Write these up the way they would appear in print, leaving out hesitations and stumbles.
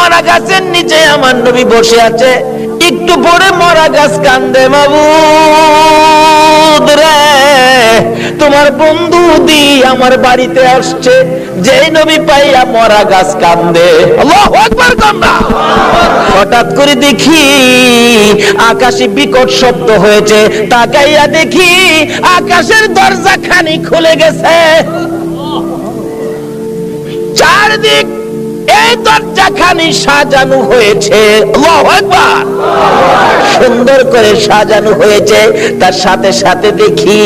মরা গাছের নিচে আমার নবী বসে আছে। একটু পরে মরা গাছ কান্দে, মাবুদ রে তোমার বন্ধু দি আমার বাড়িতে আসছে। যেই নবী পাইয়া মরা গাছ কান্দে। আল্লাহু আকবার কান্দা। হঠাৎ করে দেখি আকাশে বিকট শব্দ হয়েছে। তাকাইয়া দেখি আকাশের দরজা খানি খুলে গেছে। চারদিক এই দরজা খানি সাজানো হয়েছে। আল্লাহু আকবার। সুন্দর করে সাজানো হয়েছে। তার সাথে সাথে দেখি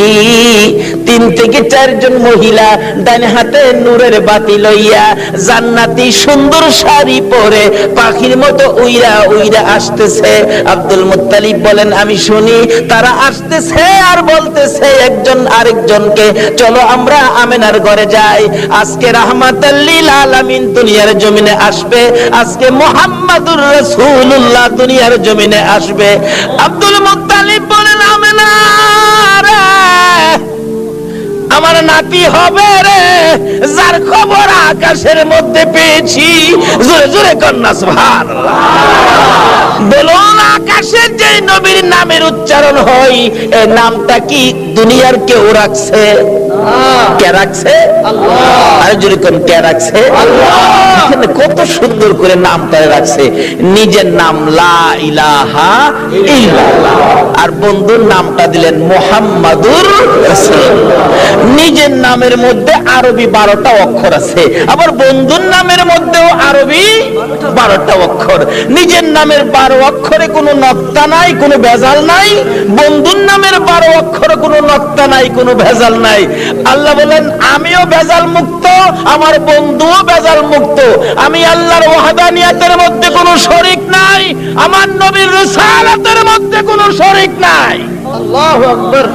3 থেকে 4 জন মহিলা ডান হাতে নূরের বাতি লইয়া জান্নাতি সুন্দর শাড়ি পরে পাখির মতো উইরা উইরা আসতেছে। আব্দুল মুত্তালিব বলেন আমি শুনি তারা আসতেছে আর বলতেছে একজন আরেকজনকে, চলো আমরা আমেনার ঘরে যাই। আজকে রাহমাতাল লিল আলামিন দুনিয়ার জমিনে আসবে। আজকে মুহাম্মাদুর রাসূলুল্লাহ দুনিয়ার জমিনে আসবে। আব্দুল মুত্তালিব বলেন আমেনা রে আমার নাতি হবে রে, যার খবর আকাশের মধ্যে পেয়েছি। জোরে জোরে কন্যা সুবহানাল্লাহ। বলুন আকাশের যে নবীর নামের উচ্চারণ হয় এই নামটা কি দুনিয়ার কেউ রাখছে? কে রাখছে? আল্লাহ। আর জোরে কোন কে রাখছে? আল্লাহ। এখানে কত সুন্দর করে নামটা রাখছে। নিজের নাম লা ইলাহা ইল্লাল্লাহ, আর বন্ধুর নামটা দিলেন মুহাম্মাদুর রাসূলুল্লাহ। নিজের নামের মধ্যে আরবি 12টা অক্ষর আছে, আবার বন্ধুর নামের মধ্যেও আরবি 12টা অক্ষর। নিজের নামের 12 অক্ষরে কোনো নক্তা নাই, কোনো ভেজাল নাই। বন্ধুর নামের 12 অক্ষরে কোনো নক্তা নাই, কোনো ভেজাল নাই। আল্লাহ বলেন আমিও ভেজাল মুক্ত, আমার বন্ধুও ভেজাল মুক্ত। আমি আল্লাহর ওয়াহদানিয়াতের মধ্যে কোনো শরীক নাই, আমার নবীর রিসালাতের মধ্যে কোনো শরীক নাই। আল্লাহু আকবার।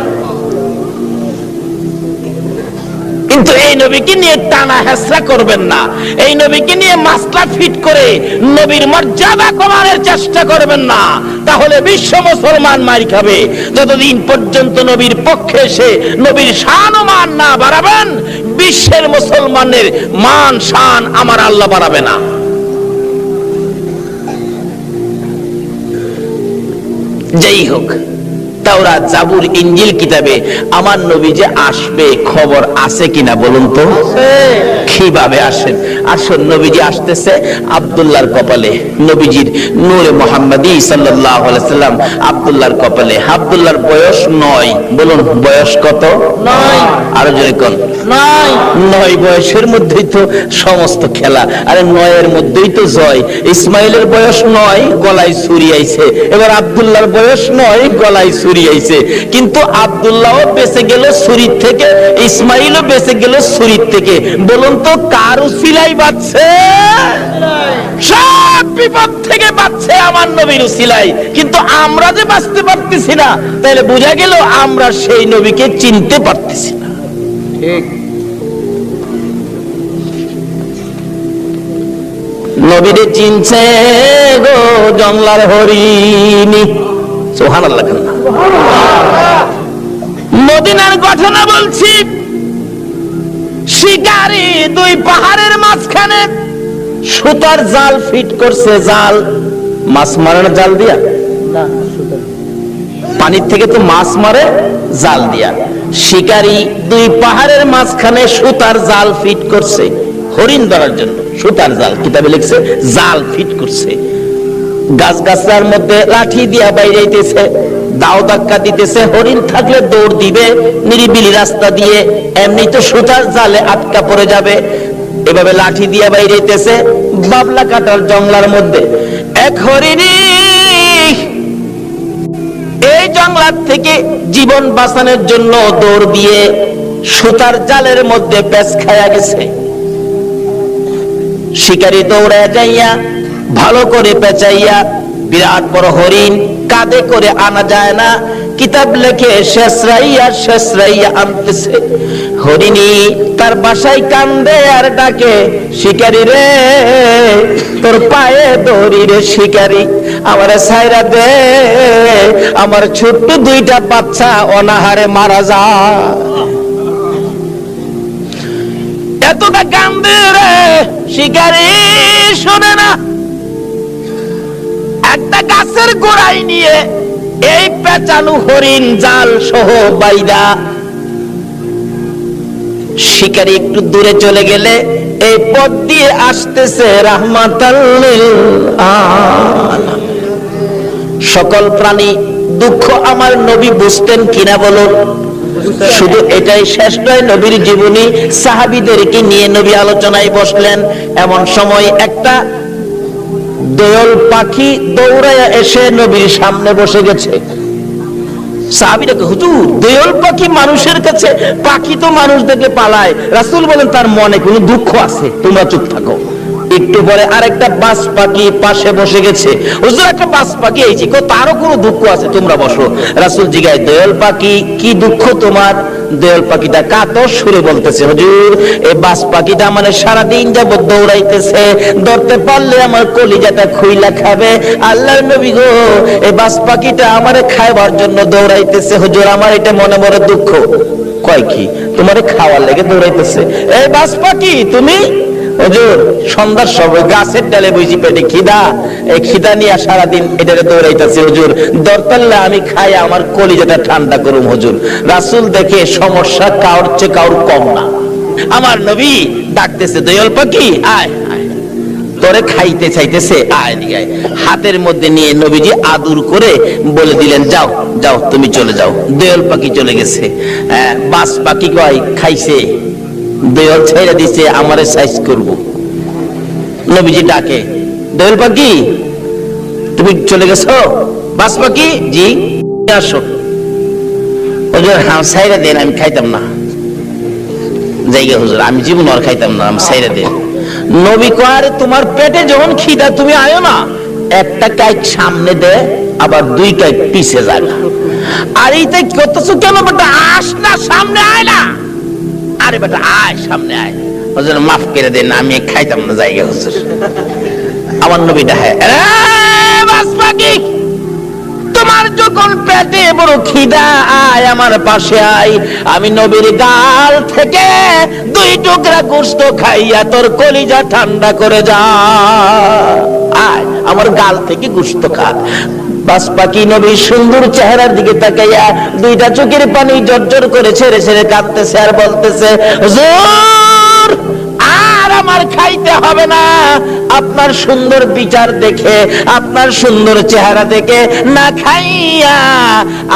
কিন্তু এই নবীকে নিয়ে টানা হেসরা করবেন না, এই নবীকে নিয়ে মাসলা ফিট করে নবীর মর্যাদা কমানোর চেষ্টা করবেন না, তাহলে বিশ্ব মুসলমান মার খাবে। যতদিন পর্যন্ত নবীর পক্ষে এসে নবীর শান ও মান না বাড়াবেন, বিশ্বের মুসলমানের মান শান আমার আল্লাহ বাড়াবে না। যেই হোক, তাওরাত, জাবুর, ইনজিল কিতাবে আমার নবী যে আসবে খবর আছে কিনা বলুন তো? কিভাবে আসেন? আসুন, নবীজি আসতেছে আব্দুল্লাহর কপালে, নবীজির নূরে মুহাম্মাদি সাল্লাল্লাহু আলাইহি সাল্লাম আব্দুল্লাহর কপালে। আব্দুল্লাহর বয়স 9। বলুন বয়স কত? 9। আরো জোরে কোন? 9। 9 বয়সের মধ্যেই তো সমস্ত খেলা। আরে 9 এর মধ্যেই তো জয়। ইসমাইলের বয়স 9, গলায় ছুরি আইছে। এবার আব্দুল্লাহর বয়স 9, গলায় ছুরি আইছে। কিন্তু আব্দুল্লাহও বেঁচে গেল ছুরির থেকে, ইসমাইলও বেঁচে গেল ছুরির থেকে। বলুন তো কার উসিলাই বাঁচছে? সব বিপদ থেকে বাঁচছে আমার নবীর উসিলাই। কিন্তু আমরা যে বাঁচতে পারতেছি না, তাহলে বোঝা গেল আমরা সেই নবীকে চিনতে পারতেছি না। ঠিক। নবীরে চিনছে গো জংলার হরিণী। সুবহানাল্লাহ। মদিনার ঘটনা বলছি। শিকারী 2 পাহাড়ের মাঝখানে সুতার জাল ফিট করছে। জাল মাছ মারার জাল দিয়া না, পানির থেকে তো মাছ মারে জাল দিয়া। শিকারী 2 পাহাড়ের মাঝখানে সুতার জাল ফিট করছে হরিণ ধরার জন্য। সুতার জাল, কিতাবে লিখছে জাল ফিট করছে। গাছ গাছার মধ্যে লাঠি দিয়া বাইরেইতেছে, দাও ধাক্কা দিতেছে। হরিণ থাকলে দৌড় দিবে নিরিবিলি রাস্তা দিয়ে, এমনি তো সুতার জালে আটকা পড়ে যাবে। এভাবে লাঠি দিয়া বাইরেইতেছে বাবলা কাটার জঙ্গলার মধ্যে। এক হরিণী এই জঙ্গলার থেকে জীবন বাঁচানোর জন্য দৌড় দিয়ে সুতার জালের মধ্যে পেঁচ খায়া গেছে। শিকারী দৌড়ে যাইয়া ভালো করে পেঁচাইয়া, বিরাট বড় হরিণ কাঁধে করে আনা যায় না, কিতাব লেখে শেষরাইয়া আনতেছে। হরিণী তার বাসায় কান্দে আর ডাকে, শিকারী রে তোর পায়ে দড়ি রে শিকারী, আমারে ছাইরা দে, আমার ছোট্ট 2টা বাচ্চা অনাহারে মারা যায়। এতটা কান্দে রে শিকারী, শোনে না। একটা গাছের গোড়ায় নিয়ে এই পেঁচানো হরিণ জাল সহ বাইদা শিকারী একটু দূরে চলে গেলে এই পথ দিয়ে আসতেছে রাহমাতাল লিল আলামিন। সকল প্রাণী দুঃখ আমার নবী বুঝতেন কিনা বলুন? শুধু এটাই শেষ নয়, নবীর জীবনী সাহাবীদেরকে নিয়ে নবী আলোচনায় বসলেন। এমন সময় একটা দোয়েল পাখি দৌড়ায় এসে নবীর সামনে বসে গেছে। সাহাবীরা কয়, হুজুর দোয়েল পাখি মানুষের কাছে, পাখি তো মানুষ দেখে পালায়। রাসূল বলেন তার মনে কোনো দুঃখ আছে, তোমরা চুপ থাকো। একটু পরে আরেকটা বাজ পাখি পাশে বসে গেছে। হুজুর একটা বাজ পাখি এইছি, তারও কোনো দুঃখ আছে, তোমরা বসো। রাসূল জিজ্ঞাসা, দোয়েল পাখি কি দুঃখ তোমার? দোয়েল পাখিটা কাতর সুরে বলতেছে, হুজুর এই বাজ পাখিটা মানে সারাদিন যাবত দৌড়াইতেছে, ধরতে পারলে আমার কলিজাটা খুইলা খাবে। আল্লাহর নবী গো, এই বাজ পাখিটা আমারে খাইবার জন্য দৌড়াইতেছে, হুজুর আমার এটা মনে মনে দুঃখ। কয় কি তোমারে খাওয়ার লেগে দৌড়াইতেছে? এই বাজ পাখি তুমি? হুজুর সন্ধ্যার সময় গাছের ডালে বুঝি পেটে খিদা, এই খিদা নিয়ে সারাদিন এটারে দৌড়াইতেছে, হুজুর দরকারলে আমি খাই আমার কলিজাটা ঠান্ডা করুম। হুজুর রাসূল দেখে সমস্যা কাউর চেয়ে কাউর কম না। আমার নবী ডাকতেছে, দয়াল পাখি আয় আয়, তোরে খাইতে চাইতেছে, আয় দিকে আয়। হাতের মধ্যে নিয়ে নবীজি আদর করে বলে দিলেন, যাও যাও তুমি চলে যাও। দয়াল পাখি চলে গেছে। বাস পাখি কয় খাইছে, দয়াল ছেড়ে দিছে, আমারে সাইজ করব। নবীজি ডাকে, দয়াল পাখি তুমি চলে গেছো? বাস পাখি জি আসো। হুজুর হ্যাঁ সাইরা দেন, আমি খাইতাম না। জায়গা হুজুর আমি জীবন আর খাইতাম না, আমি সাইরা দেন। নবী কয়, তোমার পেটে যখন খিদা তুমি আয়ো না, একটা কাইক সামনে দে আবার দুই কাইক পিছে যাবে। আর এইটা করতেছো কেন বেটা? আস না, সামনে আয় না। আরে বেটা আয়, সামনে আয়। হুজুর মাফ করে দেন, আমি খাইতাম না জায়গা হুজুর। আমার নবীটা হ্যাঁ, বাস পাখি তোমার যখন পেটে বড় খিদা, আয় আমার পাশে আয়, আমি নবীর গাল থেকে দুই টুকরা গোশত খাইয়া তোর কলিজা ঠান্ডা করে যা। আয় আমার গাল থেকে গোশত খা। বাস পাখি নবীর সুন্দর চেহারার দিকে তাকাইয়া দুইটা চোখের পানি জর্জর করে ছেড়ে ছেড়ে কাঁদতেছে আর বলতেছে, হুজুর আর আমার খাইতে হবে না, আপনার সুন্দর বিচার দেখে, আপনার সুন্দর চেহারা দেখে না খাইয়া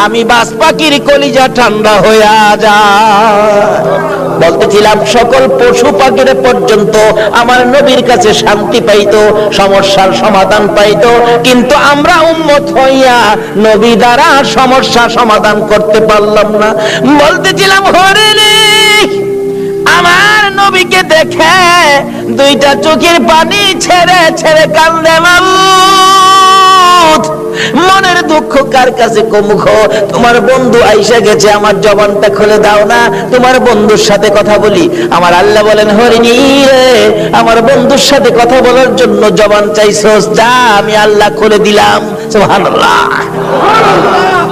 আমি বাস পাখির কলিজা ঠান্ডা হইয়া যায়। বলতেছিলাম সকল পশু পাখির পর্যন্ত আমার নবীর কাছে শান্তি পাইতো, সমস্যার সমাধান পাইতো, কিন্তু আমরা উম্মত হইয়া নবী দ্বারা সমস্যা সমাধান করতে পারলাম না। বলতেছিলাম হরিণী আমার নবীকে দেখে দুইটা চোখের পানি ছেড়ে ছেড়ে কান্দে মাবুদ, মনের দুঃখ কার কাছে কমুখ? তোমার বন্ধু আইসা গেছে, আমার জবানটা খুলে দাও না, তোমার বন্ধুর সাথে কথা বলি। আমার আল্লাহ বলেন, হরিণী রে আমার বন্ধুর সাথে কথা বলার জন্য জবান চাইছস, যা আমি আল্লাহ খুলে দিলাম। সুবহানাল্লাহ।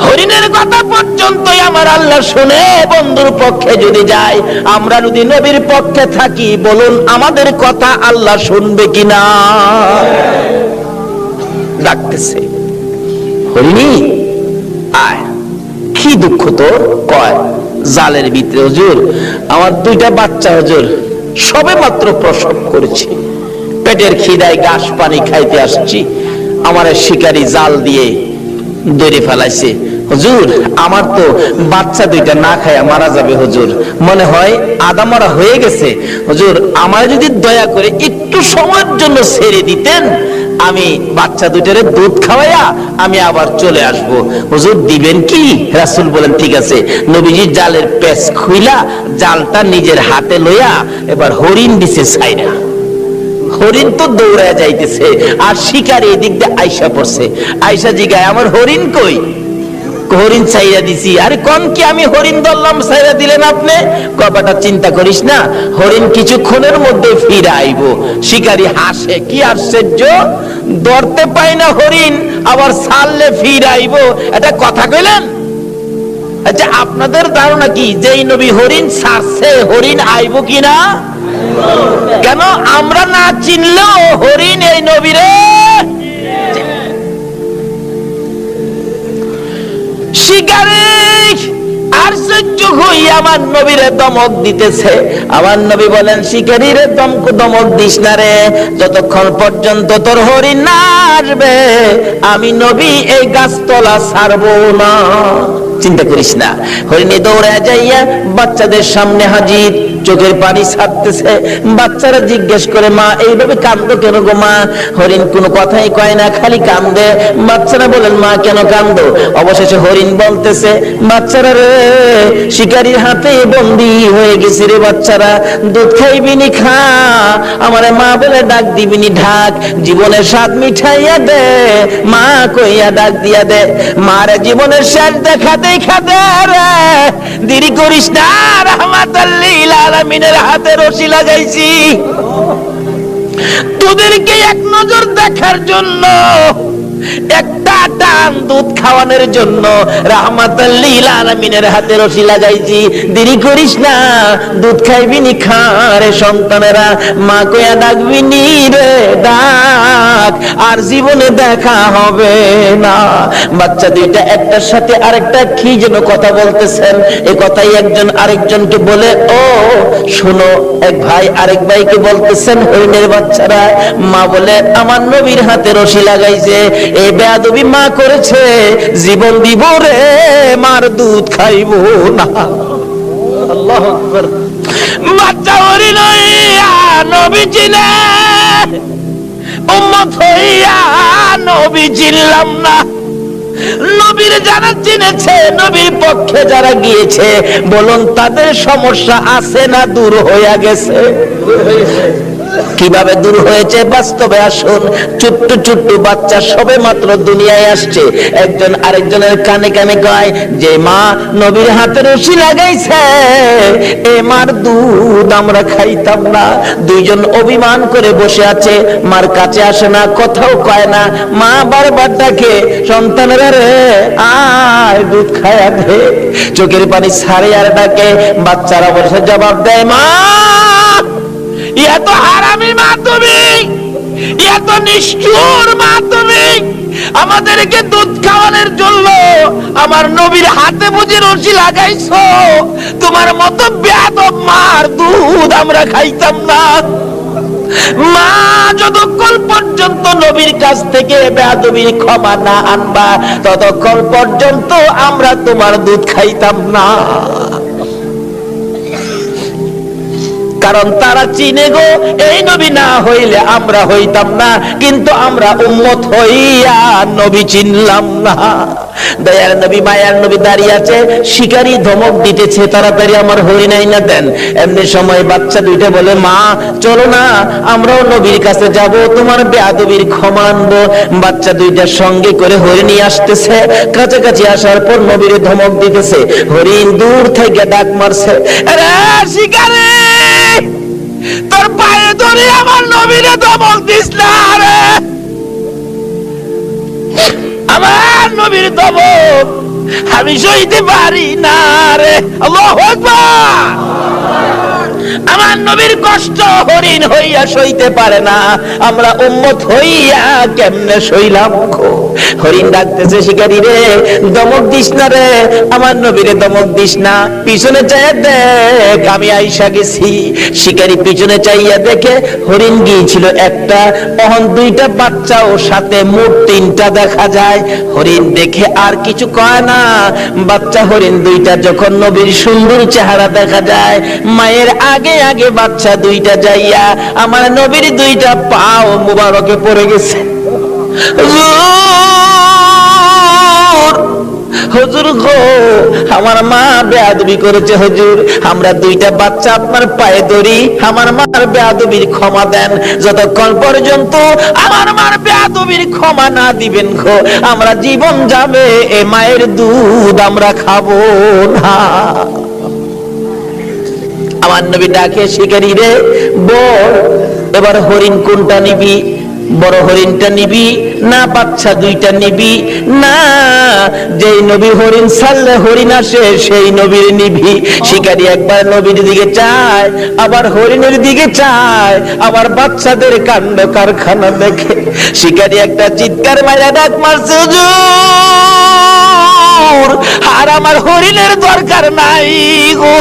হরিণের কথা পর্যন্তই আমার আল্লাহ শুনে বন্ধুর পক্ষে যদি যায়, আমরা যদি নবীর পক্ষে থাকি বলুন আমাদের কথা আল্লাহ শুনবে কিনা? ডাকতেছে, হরিণী আয়, কি দুঃখ তোর? কয় জালের ভিতরে হুজুর আমার দুইটা বাচ্চা হুজুর সবে মাত্র প্রসব করেছি, পেটের খিদায় ঘাস পানি খাইতে আসছি, আমার শিকারী জাল দিয়ে ধরে ফেলাইছে। হুজুর আমার তো বাচ্চা দুইটা না খায়া মারা যাবে হুজুর, মনে হয় আদা মারা হয়ে গেছে। হুজুর আমার যদি দয়া করে একটু সময়ের জন্য ছেড়ে দিতেন, আমি বাচ্চা দুইটারে দুধ খাওয়াইয়া আমি আবার চলে আসব। হুজুর দিবেন কি? রাসূল বলেন ঠিক আছে। নবীজি জালের পেচ খুইলা জালটা নিজের হাতে লইয়া এবার হরিণ দিছে ছাইরা। হরিণ তো দৌড়ায় যাইতেছে আর শিকারী এদিক দিয়ে আইসা পড়ছে। আইসা জিগায়, আমার হরিণ কই? হরিণ ছাইরা দিছি। আরে কোন কি আমি হরিণ ধরলাম, ছাইরা দিলেন আপনি? কবাটা চিন্তা করিস না, হরিণ কিছুক্ষণের মধ্যে ফিরে আইব। শিকারী হাসে, কি আশ্চর্য, ধরতে পাই না হরিণ আবার ছাড়লে ফিরে আইব, এটা কথা কইলেন? আচ্ছা আপনাদের ধারণা কি যেই নবী হরিণ ছাড়ছে হরিণ আইব কিনা? কেন আমরা না চিনলেও হরিণ এই নবীরে শিকারী আর সহ্য হই আমার নবীরে দমক দিতেছে। আমার নবী বলেন, শিকারীরে দমক দিস না রে, যতক্ষণ পর্যন্ত তোর হরিণ না আসবে আমি নবী এই গাছতলা ছাড়বো না। চিন্তা করিস না। হরিণী দৌড়ে যাইয়া বাচ্চাদের সামনে হাজির, চোখের পানি ছাড়তেছে। বাচ্চারা জিজ্ঞেস করে, মা এইভাবে কান্দো কেন গো মা? হরিণ কোনো কথাই কয় না, খালি কান্দে। বাচ্চারা বলেন, মা কেন কান্দো? অবশেষে হরিণ বলতেছে, বাচ্চারা রে, শিকারীর হাতে বন্দী হয়ে গেছি রে বাচ্চারা, দুধ খাইবিনি খা, আমারে মা বলে ডাক দিবিনি ঢাক, জীবনের স্বাদ মিঠাইয়া দে, মা কইয়া ডাক দিয়া দে। মারে জীবনের শেষ দেখা দেখা দে রে, দেরি করিস না, রাহমাতাল লিল আলামিনের হাতে রশি লাগাইছি তোদেরকে এক নজর দেখার জন্য, একটা টান দুধ খাওয়ানোর জন্য রাহমাতাল লিল আলামিনের হাতে রশি লাগাইছি। দেরি করিস না, দুধ খাইবি নি খা রে সন্তানেরা, মা কইয়া ডাকবি নি রে ডাক, আর জীবনে দেখা হবে না। বাচ্চা দুইটা একটার সাথে আরেকটা কি যেন কথা বলতেছেন, এই কথাই একজন আরেকজনকে বলে, ও শোনো, এক ভাই আরেক ভাইকে বলতেছেন, হরিণের বাচ্চারা, মা বলে আমার নবীর হাতে রশি লাগাইছে, এই বেয়াদবি মা করেছে, জীবন দিব রে, মার দুধ খাইব না। আল্লাহু আকবার। বাচ্চা হরিণ হইয়া নবী চিনে, উম্মত হইয়া নবী চিনলাম না। নবীর যারা চিনেছে, নবীর পক্ষে যারা গিয়েছে, বলুন তাদের সমস্যা আছে না দূর হইয়া গেছে? কিভাবে দূর হয়েছে বাস্তবে আসুন। ছোট্ট ছোট্ট বাচ্চা সবে মাত্র দুনিয়ায় আসছে, একজন আরেকজনের কানে কানে কয় যে মা নবীর হাতে রশি লাগাইছে, এ মার দুধ আমরা খাইতাম না। দুইজন অভিমান করে বসে আছে, মার কাছে আসে না, কথাও কয় না। মা বারবার ডাকে, সন্তানেরা রে আয় দুধ খায়া দে, চোখের পানি ছাড়ে আর ডাকে। বাচ্চারা বসে জবাব দেয়, মা এত হারামি মা তুমি, এত নিষ্ঠুর মা তুমি, আমাদেরকে দুধ খাওয়ানোর জন্য আমার নবীর হাতে বুঝি রশি লাগাইছো, তোমার মতো বেয়াদব মার দুধ আমরা খাইতাম না। মা যতক্ষণ পর্যন্ত নবীর কাছ থেকে বেয়াদবির ক্ষমা না আনবা, ততক্ষণ পর্যন্ত আমরা তোমার দুধ খাইতাম না। কারণ তারা চিনে গো, এই নবী না হইলে আমরা হইতাম না, কিন্তু আমরা উম্মত হইয়া নবী চিনলাম না। দয়ার নবী মায়ার নবী দাঁড়িয়ে আছে, শিকারী ধমক দিতেছে, তাড়াতাড়ি আমার হরিণ আইনা দেন। এমনি সময় বাচ্চা দুইটা বলে, মা চলো না, আমরাও নবীর কাছে যাব, তোমার বেয়াদবির ক্ষমা আনবো। বাচ্চা দুইটার সঙ্গে করে হরিণ নিয়ে আসতেছে, কাছাকাছি আসার পর নবীর ধমক দিতেছে। হরিণ দূর থেকে ডাক মারছে, আরে শিকারী, তোর পায়ে ধরে আমার নবীরে ধমক দিস না রে, আমার নবীর ধমক আমি সইতে পারি না রে। আল্লাহু আকবার। আমার নবীর কষ্ট হরিণ হইয়া সইতে পারে না, আমরা উম্মত হইয়া কেমনে সইলাম গো? হরিণ ডাকতেছে, শিকারী রে দমক দিস না রে, আমার নবীরে দমক দিস না, পিছনে চাইয়া দেখ আমি আইসা গেছি। শিকারী পিছনে চাইয়া দেখে হরিণ গিয়েছিল একটা, তখন দুইটা বাচ্চাও সাথে, মোট তিনটা দেখা যায়। হরিণ দেখে আর কিছু কয় না। বাচ্চা হরিণ দুইটা যখন নবীর সুন্দর চেহারা দেখা যায়, মায়ের আগে আগে বাচ্চা দুইটা যাইয়া আমার নবীর দুইটা পাও মুবারকে পড়ে গেছে। হুজুর গো, আমার মা বেয়াদবি করেছে হুজুর, আমরা দুইটা বাচ্চা আপনার পায়ে ধরি, আমার মার বেয়াদবির ক্ষমা দেন। যতক্ষণ পর্যন্ত আমার মার বেয়াদবির ক্ষমা না দিবেন গো, আমরা জীবন যাবে, এ মায়ের দুধ আমরা খাবো না। আমার নবী ডাকে, শিকারী রে বল এবার হরিণ কোনটা নিবি? বড় হরিণটা নিবি না বাচ্চা দুইটা নিবি? না, যেই নবী হরিণ ছাড়লে হরিণ আসে সেই নবীর নিবি। শিকারী একবার নবীর দিকে চায়, আবার হরিণের দিকে চায়, আবার বাচ্চাদের কাণ্ড কারখানা দেখে শিকারী একটা চিৎকার মাইরা ডাক মারছে, হুজুর হুজুর আর আমার হরিণের দরকার নাই গো,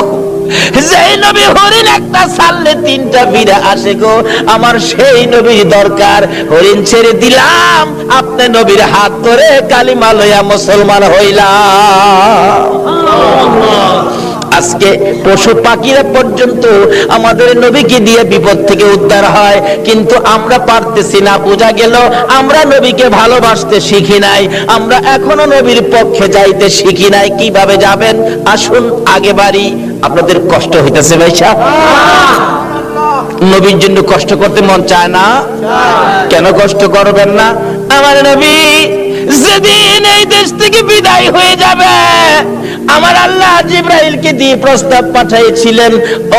যেই নবী হরিণ একটা ছাড়লে 3টা বিড়া আসে গো, আমার সেই নবীর দরকার। হরিণ ছেড়ে দিলাম, আপনি নবীর হাত ধরে কালিমা লইয়া মুসলমান হইলাম। আজকে পশু পাখিরা পর্যন্ত আমাদের নবীকে দিয়ে বিপদ থেকে উদ্ধার হয়, কিন্তু আমরা পারতেছি না। বোঝা গেল আমরা নবীকে ভালোবাসতে শিখি নাই, আমরা এখনো নবীর পক্ষে যাইতে শিখি নাই। কিভাবে যাবেন আসুন আগে বাড়ি। আপনাদের কষ্ট হইতেছে ভাইসা? নবীর জন্য কষ্ট করতে মন চায় না? কেন কষ্ট করবেন না? আমার নবী যেদিন এই দেশ থেকে বিদায় হয়ে যাবে, আমার আল্লাহ জিবরাইলকে দিয়ে প্রস্তাব পাঠাইছিলেন,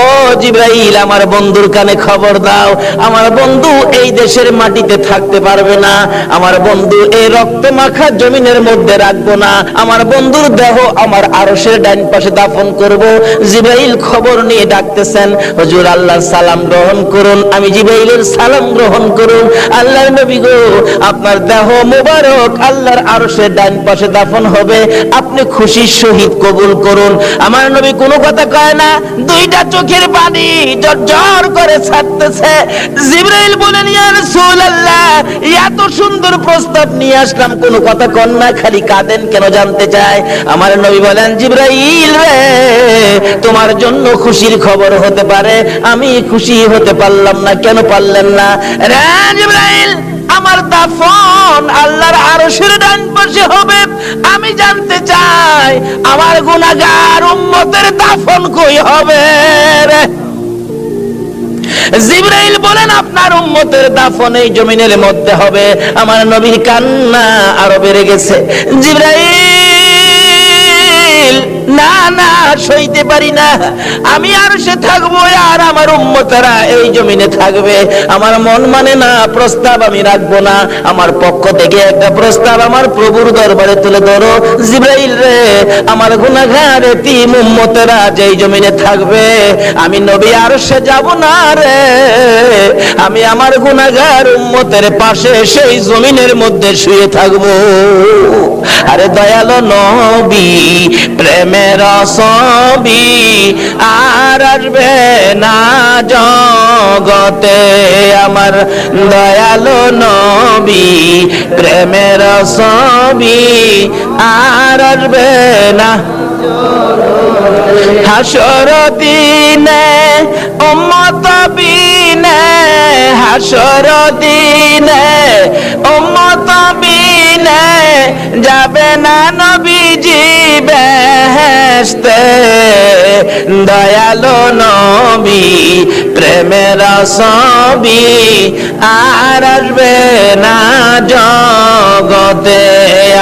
ও জিবরাইল আমার বন্ধুর কানে খবর দাও, আমার বন্ধু এই দেশের মাটিতে থাকতে পারবে না, আমার বন্ধু এই রক্ত মাখা জমিনের মধ্যে রাখবো না, আমার বন্ধুর দেহ আমার আরশের ডান পাশে দাফন করব। জিবরাইল খবর নিয়ে ডাকতেছেন, হুজুর আল্লাহর সালাম গ্রহণ করুন। আমি জিবরাইলের সালাম গ্রহণ করুন। আল্লাহর নবী গো, আপনার দেহ মুবারক আল্লাহর আরশের ডান পাশে দাফন হবে, আপনি খুশির সহিত কবুল করুন। আমার নবী কোনো কথা কয় না, 2টা চোখের পানি ঝরঝর করে ছাড়তেছে। জিবরাইল বলেন, ইয়া রাসূলুল্লাহ, এত সুন্দর প্রস্তাব নিয়ে আসলাম, কোনো কথা কন না, খালি কাঁদেন কেন জানতে চাই। আমার নবী বলেন, জিবরাইল রে, তোমার জন্য খুশির খবর হতে পারে, আমি খুশি হতে পারলাম না। কেন পারলেন না? রে জিবরাইল, আমার দাফন আল্লাহর আরশের ডান পাশে হবে, আমি জানতে চাই আমার গুনাহগার উম্মতের দাফন কই হবে রে? জিবরাইল বলেন, আপনার উম্মতের দাফন এই জমিনের মধ্যে হবে। আমার নবীর কান্না আরো বেড়ে গেছে। জিবরাইল, না না, সইতে পারি না, আমি আরশে থাকবো আর আমার উম্মতেরা এই জমিনে থাকবে। আমার মন মানে না, প্রস্তাব আমি রাখবো না। আমার পক্ষ থেকে একটা প্রস্তাব আমার প্রভুর দরবারে তুলে ধরো। জিবরাইল রে, আমার গুনাহগার এতিম উম্মতেরা যেই জমিনে থাকবে, আমি নবী আরশে যাব না রে, আমি আমার গুনাহগার উম্মতের পাশে সেই জমিনের মধ্যে শুয়ে থাকবো। আরে দয়ালো নবী, প্রেমের ছবি আর আসবে না জগতে, আমার দয়ালো নবী, প্রেমের ছবি আর আসবে না। হাসর দিনে উম্মত বিনে, হাসর দিনে উম্মত বিনে যাবে না নবীজি বেহেশতে। দয়ালো নবী, প্রেমের ছবি আর আসবে না জগতে,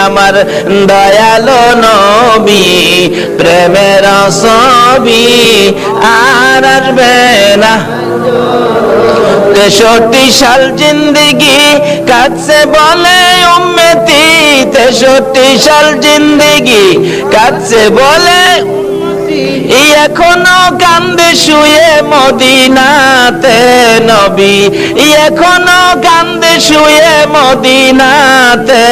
আমার দয়ালো নবী, প্রেমের ছবি আর আসবে না। 63 সাল জিন্দেগি কাটছে বলে উম্মতি, 63 সাল জিন্দেগি কাটছে বলে, এখনো কান্দে শুয়ে মদিনাতে নবী, এখনো কান্দে শুয়ে মদিনাতে।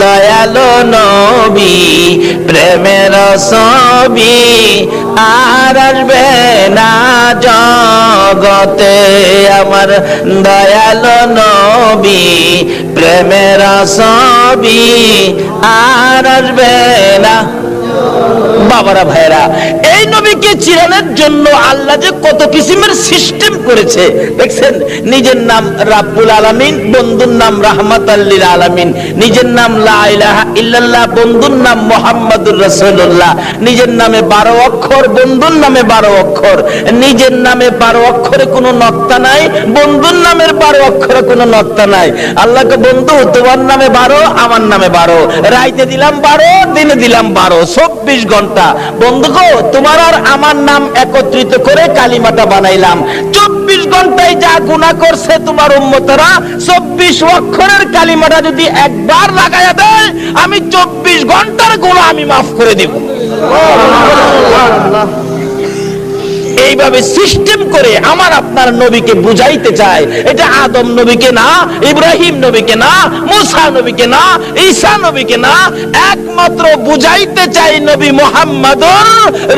দয়ালো নবী, প্রেমের ছবি আর আসবে না জগতে, আমার দয়ালো নবী, প্রেমের ছবি আর আসবে না। বাবারা ভাইরা, এই নবীকে চিরানোর জন্য আল্লাহ যে কত কিসিমের সিস্টেম করেছে দেখছেন। নিজের নাম রাব্বুল আলামিন, বন্ধুর নাম রাহমাতাল লিল আলামিন, নিজের নাম লা ইলাহা ইল্লাল্লাহ, বন্ধুর নাম মুহাম্মাদুর রাসূলুল্লাহ, নিজের নামে 12 অক্ষর, বন্ধুর নামে 12 অক্ষর, নিজের নামে 12 অক্ষরে কোনো নক্তা নাই, বন্ধুর নামের 12 অক্ষরে কোনো নক্তা নাই। আল্লাহকে বন্ধু, তোমার নামে 12, আমার নামে 12, রাইতে দিলাম 12, দিনে দিলাম 12, 24 ঘন্টা। বন্ধু গো, তোমার আর আমার নাম একত্রিত করে কালিমাটা বানাইলাম। 24 ঘন্টায় যা গুনাহ করছে তোমার উম্মতরা, 24 অক্ষরের কালিমাটা যদি একবার লাগায়া দেয়, আমি 24 ঘন্টার গুনাহ আমি মাফ করে দেব। এইভাবে সিস্টেম করে আমার আপনার নবীকে বুঝাইতে চায়। এটা আদম নবীকে না, ইব্রাহিম নবীকে না, মুসা নবীকে না, ঈসা নবীকে না, একমাত্র বুঝাইতে চাই নবী মুহাম্মদুর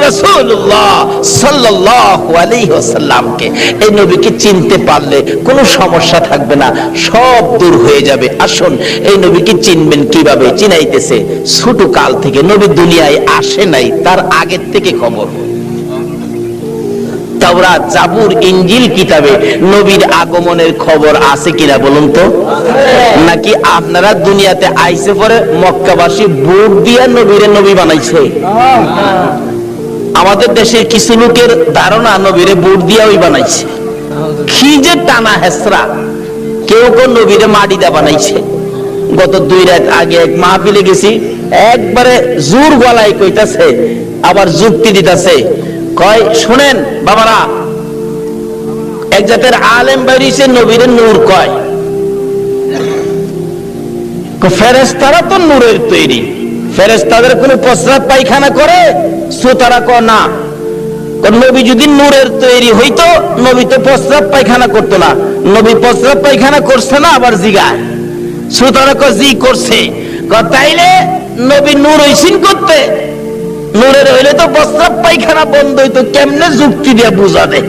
রাসূলুল্লাহ সাল্লাল্লাহু আলাইহি ওয়াসাল্লামকে। এই নবীকে চিনতে পারলে কোনো সমস্যা থাকবে না, সব দূর হয়ে যাবে। আসুন, এই নবীকে চিনবেন কিভাবে? চিনাইতেছে ছোট কাল থেকে, নবী দুনিয়ায় আসে নাই, তার আগের থেকে খবর। তাওরাত, জাবুর, ইনজিল কিতাবে নবীর আগমনের খবর আছে কিনা বলুন তো? নাকি আপনারা দুনিয়াতে আইসে পরে মক্কাবাসী বুক দিয়া নবীরে নবী বানাইছে? আমাদের দেশের কিছু লোকের ধারণা নবীরে বুট দিয়াই বানাইছে। কি যে টানা হেসরা! কেউ কেউ নবীরে মাটি দা বানাইছে। গত 2 রাত আগে এক মাহফিলে গেছি, একবারে জোর গলায় কইতাছে, আবার যুক্তি দিতাছে। কয়, শুনেন বাবারা, এক জাতের আলেম বাইরিছে নবীরে নূর কয়। ফেরেশতারা তো নূরের তৈরি, ফেরেশতাদের কোনো প্রস্রাব পায়খানা করে? শ্রোতারা কয় না। নবী যদি নূরের তৈরি হইতো, নবী তো প্রস্রাব পায়খানা করতো না। নবী প্রস্রাব পায়খানা করছে না? আবার জিগায়। শ্রোতারা কয় জি করছে। তাইলে নবী নূর হইছেন করতে? নূরের হইলে তো প্রস্রাব পায়খানা বন্ধ হইতো। কেমনে যুক্তি দিয়ে বুঝা দেয়?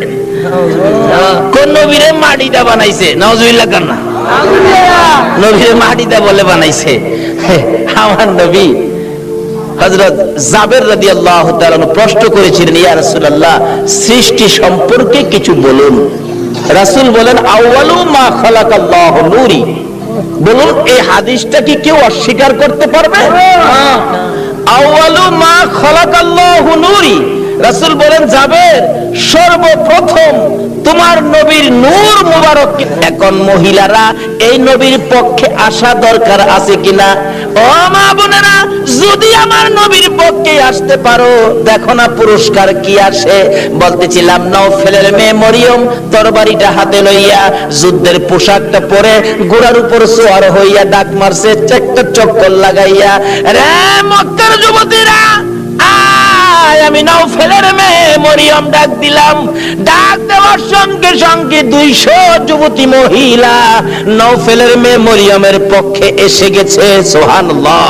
কোন নবীরে মাটিটা বানাইছে? নাউজুবিল্লাহ কান্না। নবীরে মাটিটা বলে বানাইছে। আমার নবী হযরত জাবের রাদিয়াল্লাহু তাআলা প্রশ্ন করেছিলেন, ইয়া রাসূলুল্লাহ, সৃষ্টি সম্পর্কে কিছু বলুন। রাসূল বলেন, আউয়ালু মা খালাকাল্লাহু নূরি। বলুন, এই হাদিসটা কি কেউ অস্বীকার করতে পারবে? আউয়ালু মা খালাকাল্লাহু নূরি। রাসূল বলেন, জাবের, সর্বপ্রথম তোমার নবীর নূর মুবারক। এখন মহিলারা এই নবীর পক্ষে আসা দরকার আছে কিনা? ও মা বোনেরা, যদি আমার নবীর পক্ষে আসতে পারো, দেখো না পুরস্কার কি আসে। বলতেছিলাম, নওফেলের মেয়ে মরিয়ম তরবারিটা হাতে লইয়া, যুদ্ধের পোশাকটা পরে, ঘোড়ার উপর সওয়ার হইয়া ডাক মারছে, একটা চক্কর লাগাইয়া, রে মক্কার যুবতীরা, আমি নওফেলের মেয়ে মরিয়ম ডাক দিলাম। ডাক দেওয়ার সঙ্গে সঙ্গে 200 যুবতী মহিলা নওফেলের মেয়ে মরিয়মের পক্ষে এসে গেছে। সুবহানাল্লাহ।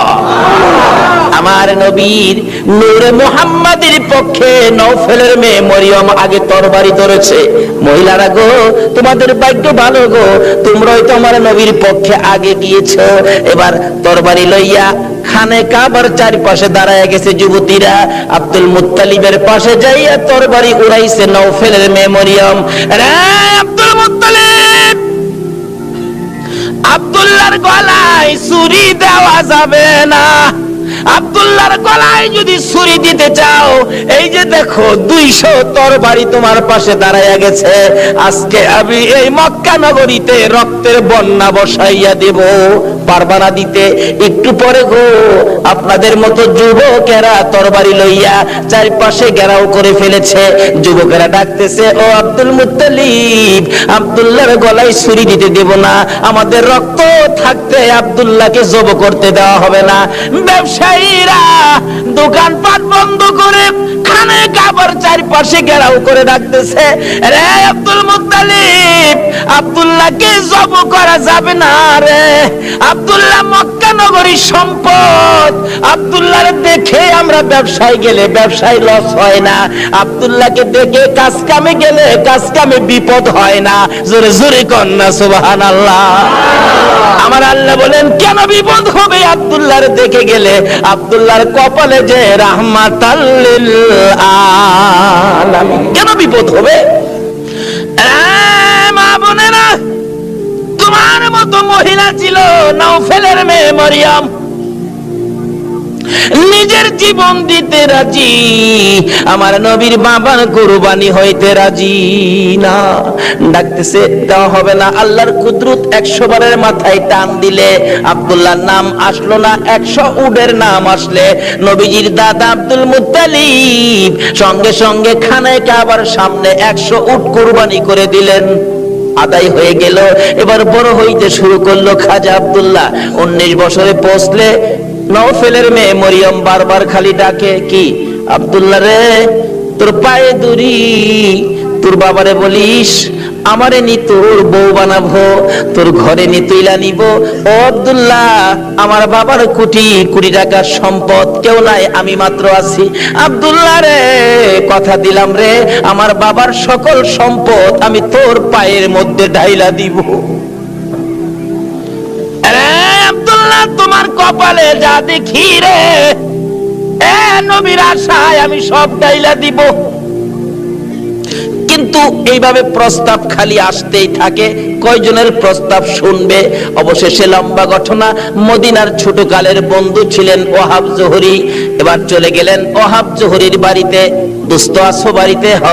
আমার নবীর নূরে মুহাম্মাদের পক্ষে নওফেলের মেয়ে মরিয়ম আগে তরবারি ধরেছে। মহিলারা গো, তোমাদের ভাগ্য ভালো গো, তোমরাই তো আমার নবীর পক্ষে আগে গিয়েছো। এবার তরবারি লইয়া খানে কাবার চারপাশে দাঁড়ায় গেছে যুবতীরা। আব্দুল মুত্তালিবের পাশে যাইয়া তরবারি উড়াইছে নওফেলের মেয়ে মরিয়ম। রে আব্দুল মুত্তালিব, আব্দুল্লাহর গলায় ছুরি দেওয়া যাবে না। আব্দুল্লাহর গলায় যদি ছুরি দিতে চাও, এই যে দেখো 200 তরবারি তোমার পাশে দাঁড়াইয়া গেছে। আজকে আমি এই মক্কা নগরীতে রক্তের বন্যা বসাইয়া দেব। পারবা না দিতে? একটু পরে গো, আপনাদের মতো যুবকেরা তরবারি লইয়া চারপাশে ঘেরাও করে ফেলেছে। যুবকেরা ডাকতেছে, ও আব্দুল মুত্তালিব, আব্দুল্লাহর গলায় ছুরি দিতে দেব না। আমাদের রক্ত থাকতে আব্দুল্লাহকে জব করতে দেওয়া হবে না। ব্যবসায়ীরা দোকানপাট বন্ধ করে খানে কাবার চারপাশে ঘেরাও করে ডাকতেছে, রে আব্দুল মুত্তালিব, আব্দুল্লাহকে জব করা যাবে না রে। আব্দুল্লাহ মক্কা নগরীর সম্পদ। আব্দুল্লাহর দেখে আমরা ব্যবসায় গেলে ব্যবসায় লস হয় না। আব্দুল্লাহকে দেখে কাজ কামে গেলে কাজ কামে বিপদ হয় না। জোরে জোরে কন্যা সুবহানাল্লাহ। আমার আল্লাহ বলেন, কেন বিপদ হবে আব্দুল্লাহর দেখে গেলে? আব্দুল্লাহর কপালে যে রাহমাতাল লিল আলামিন। কেন বিপদ হবে? মা বোনেরা, তোমার মতো মহিলা ছিল নওফেলের মেয়ে মরিয়ম, নিজের জীবন দিতে রাজি, আমার নবীর বাবার কুরবানি হইতে রাজি না। ডাকতেছে, দেওয়া হবে না। আল্লাহর কুদরত 100 বারের মাথায় টান দিলে আব্দুল্লাহর নাম আসলো না। 100 উটের নাম আসলে নবীজির দাদা আব্দুল মুত্তালিব সঙ্গে সঙ্গে খানে কাবার সামনে 100 উট কুরবানি করে দিলেন। আদায় হয়ে গেল। এবার বড় হইতে শুরু করলো খাজা আব্দুল্লাহ। 19 বছরে পৌঁছলে নওফেলের মেয়ে মরিয়ম বারবার খালি ডাকে, কি আব্দুল্লাহ রে, তোর পায়ে দড়ি, তোর বাবারে বলিস আমারে নি তোর বউ বানাবো, তোর ঘরে নি তুইলা নিব। ও আব্দুল্লাহ, আমার বাবার কোটি কোটি টাকার সম্পদ, কেউ নাই, আমি মাত্র আছি। আব্দুল্লাহ রে, কথা দিলাম রে, আমার বাবার সকল সম্পদ আমি তোর পায়ের মধ্যে ঢাইলা দিব। আরে আব্দুল্লাহ, তোমার কপালে যা দেখি রে, এ নবীর আশায় আমি সব ঢাইলা দিব। কিন্তু এইভাবে প্রস্তাব খালি আসতেই থাকে, কয়জনের প্রস্তাব শুনবে? অবশেষে লম্বা ঘটনা, মদিনার ছোটকালের বন্ধু ছিলেন ওহাব জোহরি, এবার চলে গেলেন ওহাব জোহরির বাড়িতে। দোস্ত আছো বাড়িতে? হ,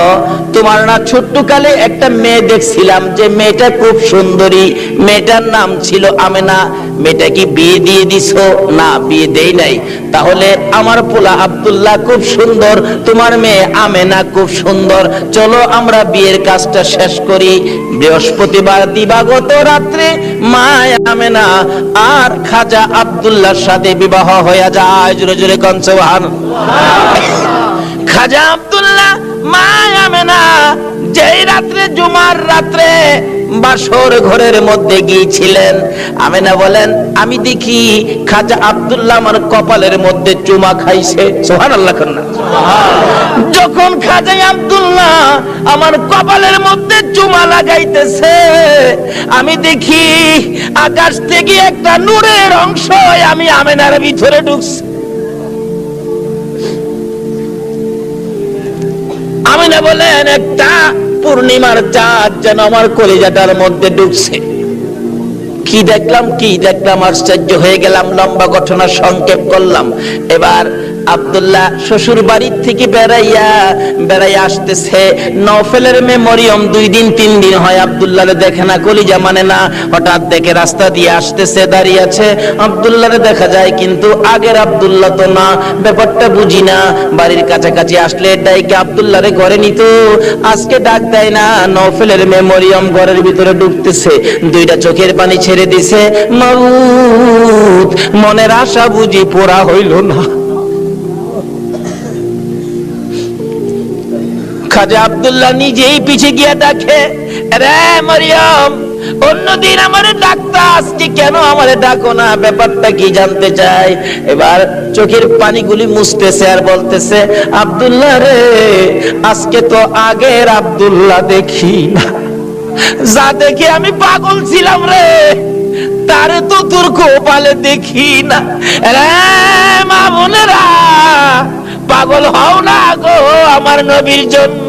তোমার না ছোট্টকালে একটা মেয়ে দেখছিলাম, যে মেয়েটা খুব সুন্দরী, মেয়েটার নাম ছিল আমেনা, মেয়েটা কি বিয়ে দিয়ে দিছো? না, বিয়ে দেই নাই। তাহলে আমার পোলা আব্দুল্লাহ খুব সুন্দর, তোমার মেয়ে আমেনা খুব সুন্দর, চলো আমরা বিয়ের কাজটা শেষ করি। বৃহস্পতিবার দিবাগত রাত্রে মা আমেনা আর খাজা আব্দুল্লাহর সাথে বিবাহ হয়ে যায়। জোরে জোরে কোন সুবহানাল্লাহ। খাজা আব্দুল্লাহ মা আমেনা যেই রাত্রে, জুমার রাত্রে বাসর ঘরের মধ্যে গিয়েছিলেন, আমেনা বলেন আমি দেখি খাজা আব্দুল্লাহ আমার কপালের মধ্যে চুমা খাইছে। সুবহানাল্লাহ। যখন খাজা আব্দুল্লাহ আমার কপালের মধ্যে চুমা লাগাইতেছে, আমি দেখি আকাশ থেকে একটা নূরের অংশ আমি আমেনার ভিতরে ঢুকছে। আমেনা বলেন একটা পূর্ণিমার চাঁদ যেন আমার কলিজাটার মধ্যে ঢুকছে। কি দেখলাম আশ্চর্য হয়ে গেলাম। লম্বা ঘটনা সংক্ষেপ করলাম। এবার আব্দুল্লাহ শ্বশুর বাড়ির থেকে বেড়াইয়া আসতেছে। নওফেলের মেয়ে মরিয়ম 2 দিন 3 দিন হয় আব্দুল্লাহরে দেখে না, কলিজা মানে না। হঠাৎ দেখে রাস্তা দিয়ে আসতেছে, দাঁড়িয়ে আছে, আব্দুল্লাহরে দেখা যায়, কিন্তু আগের আব্দুল্লাহ তো না, ব্যাপারটা বুঝি না। বাড়ির কাছাকাছি আসলে ডাইকে আব্দুল্লাহরে ঘরে নিত, আজকে ডাক দেয় না। নওফেলের মেয়ে মরিয়ম ঘরের ভিতরে ঢুকতেছে, 2টা চোখের পানি ছেড়ে দিছে। মাউত, মনের আশা বুঝি পোড়া হইল না। খাজা আব্দুল্লাহ নিজেই পিছে গিয়া ডাকে, রে মরিয়ম, অন্যদিন আমারে ডাকতা, আজকে কেন আমারে ডাকো না? ব্যাপারটা কি জানতে চাই। এবার চোখের পানিগুলি মুছতেছে আর বলতেছে, আব্দুল্লাহ রে, আজকে তো আগের আব্দুল্লাহ দেখি না, যা দেখে আমি পাগল ছিলাম রে, তারে তো তোর কপালে দেখি না। রে মা বোনেরা, পাগল হও না গো আমার নবীর জন্য।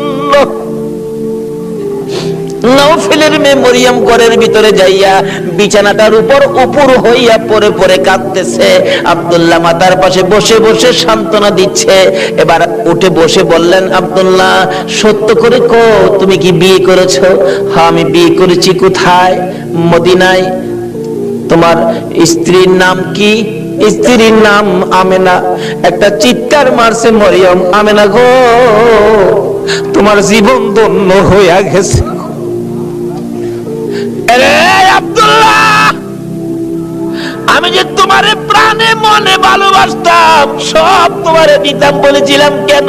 নওফেলের মেয়ে মরিয়ম ঘরের ভিতরে যাইয়া বিছানাটার উপর উপর হইয়া পরে পরে কাঁদতেছে। আব্দুল্লাহ মাতার পাশে বসে বসে সান্ত্বনা দিচ্ছে। এবার উঠে বসে বললেন, আব্দুল্লাহ সত্য করে কো, তুমি কি বিয়ে করেছো? হ্যাঁ আমি বিয়ে করেছি। কোথায়? মদিনায়। তোমার স্ত্রীর নাম কি? স্ত্রীর নাম আমেনা। একটা চিৎকার মারছে মরিয়ম, আমেনা গো, তোমার জীবন ধন্য হইয়া গেছে। আরে আব্দুল্লাহ, আমি যে তোমারে প্রাণে মনে ভালোবাসতাম, সব তোমারে দিতাম বলেছিলাম কেন?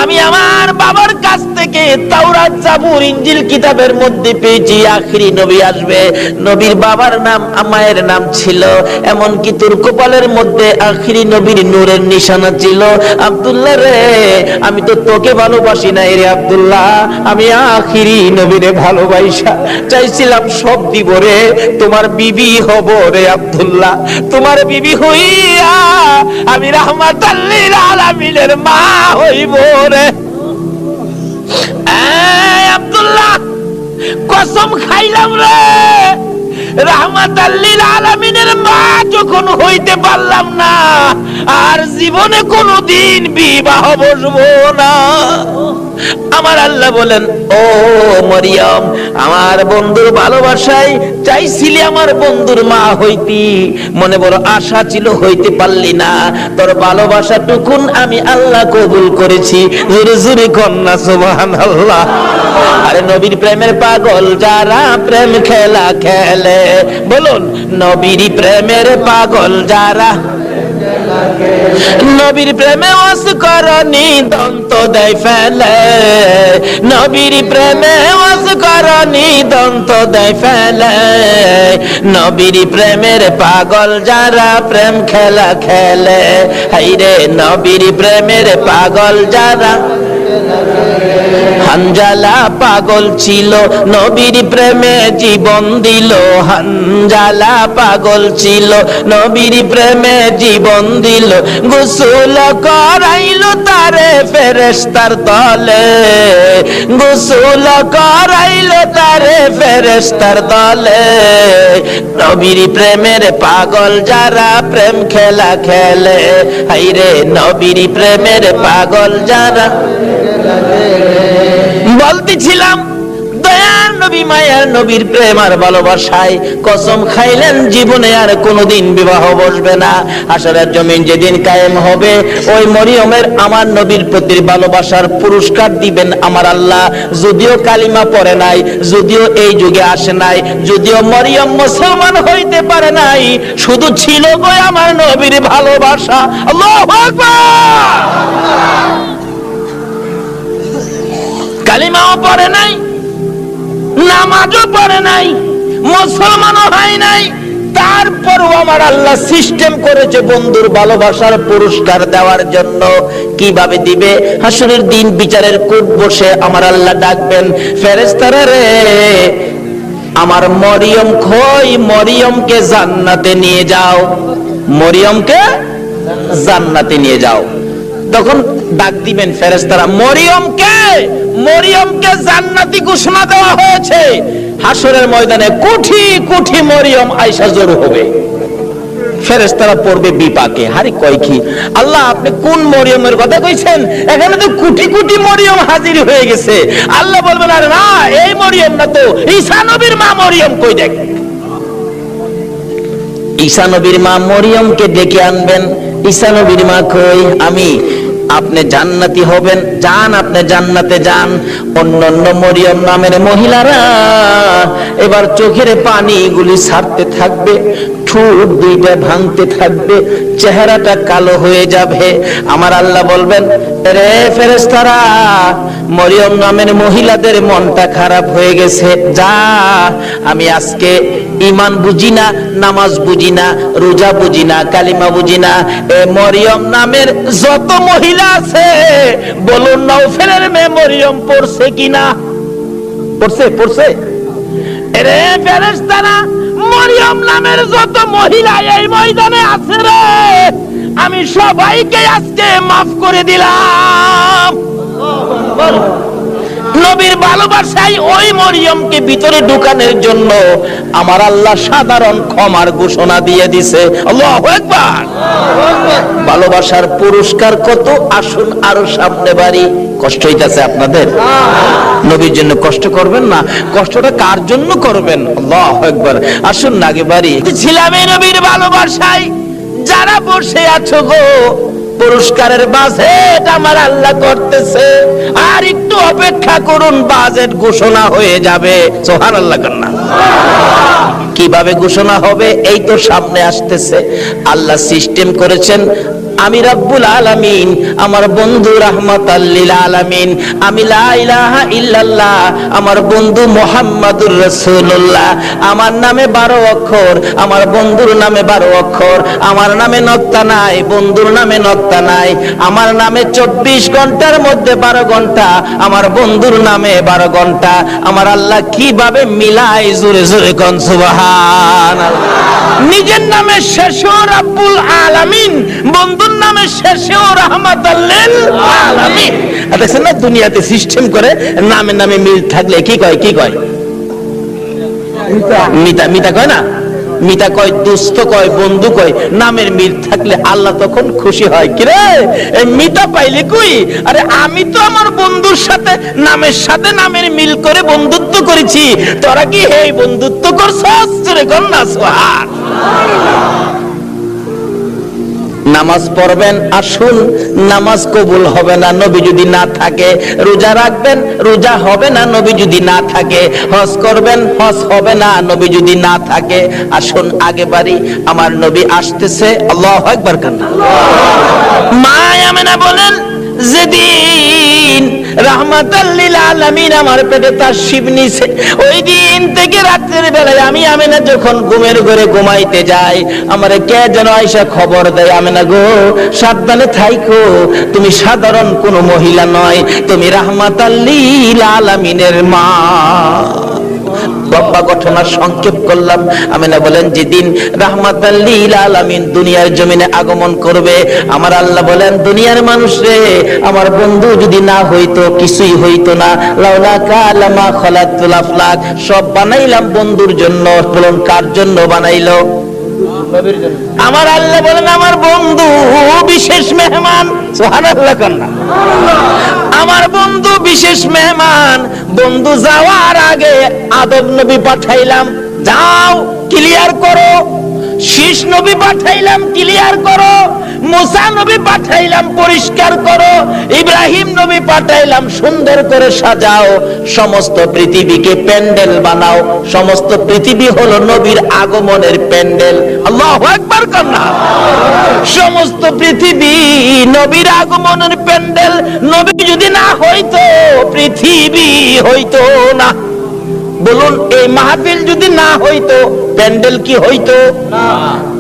আমি আমার বাবার কাছ থেকে তাওরাত, জাবুর, ইনজিল কিতাবের মধ্যে পেয়েছি আখিরি নবী আসবে। নবীর বাবার নাম, মায়ের নাম ছিল, এমনকি তোর কপালের মধ্যে আখিরি নবীর নূরের নিশানা ছিল। আব্দুল্লাহ রে, আমি তো তোকে ভালোবাসি নাই রে আব্দুল্লাহ, আমি আখিরি নবীরে ভালোবাসা চাইছিলাম, সব দিব রে, তোমার বিবি হব রে আব্দুল্লাহ, তোমার বিবি হইয়া আমি রাহমাতাল লিল আলামিনের মা হইব রে। আব্দুল্লাহ কসম খাইলাম রে, রাহমাতাল লিল আলামিনের মা যখন হইতে পারলাম না, আর জীবনে কোনোদিন বিবাহ বসবো না। আমার আল্লাহ বলেন, ও মরিয়ম, আমার বন্ধুর ভালোবাসায় চাইছিলি আমার বন্ধুর মা হইতি, মনে বড় আশা ছিল, হইতে পারলি না, তোর ভালোবাসাটুকুন আমি আল্লাহ কবুল করেছি। জোরে জোরে কন্যা সুবহানাল্লাহ। আরে নবীর প্রেমের পাগল যারা প্রেম খেলা খেলে, বলুন নবীর প্রেমের পাগল যারা, নবীর প্রেমে ওয়াস করনি দন্ত দেয় ফেলে, নবীর প্রেমে ওয়াস করনি দন্ত দেয় ফেলে, নবীর প্রেমের পাগল যারা প্রেম খেলা খেলে, হাইরে নবীর প্রেমের পাগল যারা। হানজালা পাগল ছিল নবীর প্রেমে জীবন দিল, হানজালা পাগল ছিল নবীর প্রেমে জীবন দিল, গোসল করাইল তারে ফেরেশতার দলে, গোসল করাইল তারে ফেরেশতার দলে, নবীর প্রেমের পাগল যারা প্রেম খেলা খেলে, হাইরে নবীর প্রেমের পাগল যারা। বলতেছিলাম দয়ার নবী মায়ার নবীর প্রেম আর ভালোবাসায় কসম খাইলেন জীবনে আর কোনোদিন বিবাহ বসবে না। হাসরের জমিন যেদিন কায়েম হবে ওই মরিয়মের আমার নবীর প্রতি ভালোবাসার পুরস্কার দিবেন আমার আল্লাহ। যদিও কালিমা পড়ে নাই, যদিও এই যুগে আসে নাই, যদিও মরিয়ম মুসলমান হইতে পারে নাই, শুধু ছিল গো আমার নবীর ভালোবাসা। আল্লাহু আকবার। কালিমাও পড়ে নাই, নামাজও পড়ে নাই, মুসলমানও হয় নাই, তারপরও আমার আল্লাহ সিস্টেম করেছে বন্ধুর ভালোবাসার পুরস্কার দেওয়ার জন্য। কিভাবে দিবে? হাসরের দিন বিচারের কোর্ট বসে আমার আল্লাহ ডাকবেন, ফেরেশতারা রে আমার মরিয়ম কই, মরিয়মকে জান্নাতে নিয়ে যাও, মরিয়মকে জান্নাতে নিয়ে যাও। তখন ডাক দিবেন ফেরেশতারা, মরিয়মকে, মরিয়মকে জান্নাতি ঘোষণা দেওয়া হয়েছে। হাসরের ময়দানে কোটি কোটি মরিয়ম আয়েশা জড়ো হবে, ফেরেশতারা পড়বে বিপাকে। হারি কয় কি আল্লাহ, আপনি কোন মরিয়মের কথা কইছেন? এখানে তো কোটি কোটি মরিয়ম হাজির হয়ে গেছে। আল্লাহ বলবেন আরে না, এই মরিয়ম না তো, ঈসা নবীর মা মরিয়ম কই দেখ। ঈসা নবীর মা মরিয়মকে ডেকে আনবেন। ঈসা নবীর মা কই? আমি। আপনি জান্নাতি হবেন, যান আপনি জান্নাতে যান। অন্যান্য মরিয়ম নামের মহিলারা এবার চোখের পানিগুলি ছাড়তে থাকবে, ঠোঁট দুইটা ভাঙতে থাকবে, চেহারাটা কালো হয়ে যাবে। আমার আল্লাহ বলবেন রে ফেরেশতারা, মরিয়ম নামের মহিলাদের মনটা খারাপ হয়ে গেছে, যা আমি আজকে ঈমান বুঝি না, নামাজ বুঝি না, রোজা বুঝি না, কালিমা বুঝি না, এ মরিয়ম নামের যত মহিলা আছে বলুন নওফেলের মেয়ে মরিয়ম পড়ছে কিনা? পড়ছে? পড়ছে? রে ফেরেশতারা, মরিয়ম নামের যত মহিলা এই ময়দানে আছে রে, আমি সবাইকে আজকে মাফ করে দিলাম। নবীর ভালোবাসায় ওই মরিয়মকে ভিতরে ঢুকানোর জন্য আমার আল্লাহ সাধারণ ক্ষমার ঘোষণা দিয়ে দিছে। আল্লাহু আকবার। ভালোবাসার পুরস্কার কত, আসুন আরো সামনে বাড়ি। কষ্ট হইতাছে আপনাদের? নবীর জন্য কষ্ট করবেন না, কষ্টটা কার জন্য করবেন? আল্লাহু আকবার। আসুন না আগে বাড়ি। ছিলাম এই নবীর ভালোবাসায়। যারা বসে আছো গো, পুরস্কারের বাজেট আমার আল্লাহ করতেছে, আর একটু অপেক্ষা করুন, বাজেট ঘোষণা হয়ে যাবে। সুবহানাল্লাহ কান্না। কিভাবে ঘোষণা হবে? এই তো সামনে আসতেছে। আল্লাহ সিস্টেম করেছেন, আমি রব্বুল আলামিন, আমার বন্ধু রাহমাতাল লিল আলামিন, আমি লা ইলাহা ইল্লাল্লাহ, আমার বন্ধু মুহাম্মাদুর রাসূলুল্লাহ। আমার নামে 12 অক্ষর, আমার বন্ধুর নামে 12 অক্ষর। আমার নামে নক্তা নাই, বন্ধুর নামে নক্তা নাই। আমার নামে 24 ঘন্টার মধ্যে 12 ঘন্টা, আমার বন্ধুর নামে 12 ঘন্টা। আমার আল্লাহ কিভাবে মিলাই, জোরে জোরে কোন সুবহানাল্লাহ। নিজের নামে শেষও রব্বুল আলামিন, বন্ধুর নামে শেষও রাহমাতাল লিল আলামিন। দেখছেন না দুনিয়াতে সিস্টেম করে নামে নামে মিল থাকলে কি কয়? কি কয়? মিতা। মিতা কয় না? মিতা কয় দোস্ত কয়, বন্ধু কয়। নামের মিল থাকলে আল্লাহ তখন খুশি হয়। কিরে এই মিতা পাইলে কই? আরে আমি তো আমার বন্ধুর সাথে নামের সাথে নামের মিল করে বন্ধুত্ব করেছি, তোরা কি এই বন্ধুত্ব করছস? রে কন্যা সুবহানাল্লাহ। নামাজ পড়বেন, আসুন, নামাজ কবুল হবে না নবী যদি না থাকে। রোজা রাখবেন, রোজা হবে না নবী যদি না থাকে। হজ করবেন, হজ হবে না নবী যদি না থাকে। আসুন আগে বাড়ি, আমার নবী আসতেছে। আল্লাহু আকবার কান্না। মা আমেনা বলেন, যেদিন রাহমাতাল লিল আলামিন আমার পেটে তাশরীফ নিছে, ওই দিন থেকে রাতের বেলায় আমি আমেনা যখন ঘুমের ঘরে ঘুমাইতে যাই, আমারে কে যেন আয়েশা খবর দেয়, আমেনা গো সাবধানে থাইকো, তুমি সাধারণ কোনো মহিলা নয়, তুমি রাহমাতাল লিল আলামিনের মা। লম্বা ঘটনার সংক্ষেপ করলাম। আমেনা বলেন, যেদিন রাহমাতাল লিল আলামিন দুনিয়ার জমিনে আগমন করবে, আমার আল্লাহ বলেন, দুনিয়ার মানুষ রে, আমার বন্ধু যদি না হইতো কিছুই হইতো না। লাউলা কালামা খালাতুল আফলাক, সব বানাইলাম বন্ধুর জন্য। বলুন কার জন্য বানাইলো? আমার আল্লাহ বলেন, আমার বন্ধু বিশেষ মেহমান। সুবহানাল্লাহ কান্না। আমার বন্ধু বিশেষ মেহমান। বন্ধু যাওয়ার আগে আদব নবী পাঠাইলাম, যাও ক্লিয়ার করো। শীষ নবী পাঠাইলাম, ক্লিয়ার করো। মুসা নবী পাঠাইলাম, পরিষ্কার করো। ইব্রাহিম নবী পাঠাইলাম, সুন্দর করে সাজাও। সমস্ত পৃথিবীকে প্যান্ডেল বানাও। সমস্ত পৃথিবী হলো নবীর আগমনের প্যান্ডেল। আল্লাহু আকবার কান্না। সমস্ত পৃথিবী নবীর আগমনের প্যান্ডেল। নবী যদি না হইতো পৃথিবী হইতো না। বলুন, এই মাহফিল যদি না হইতো প্যান্ডেল কি হইতো? না।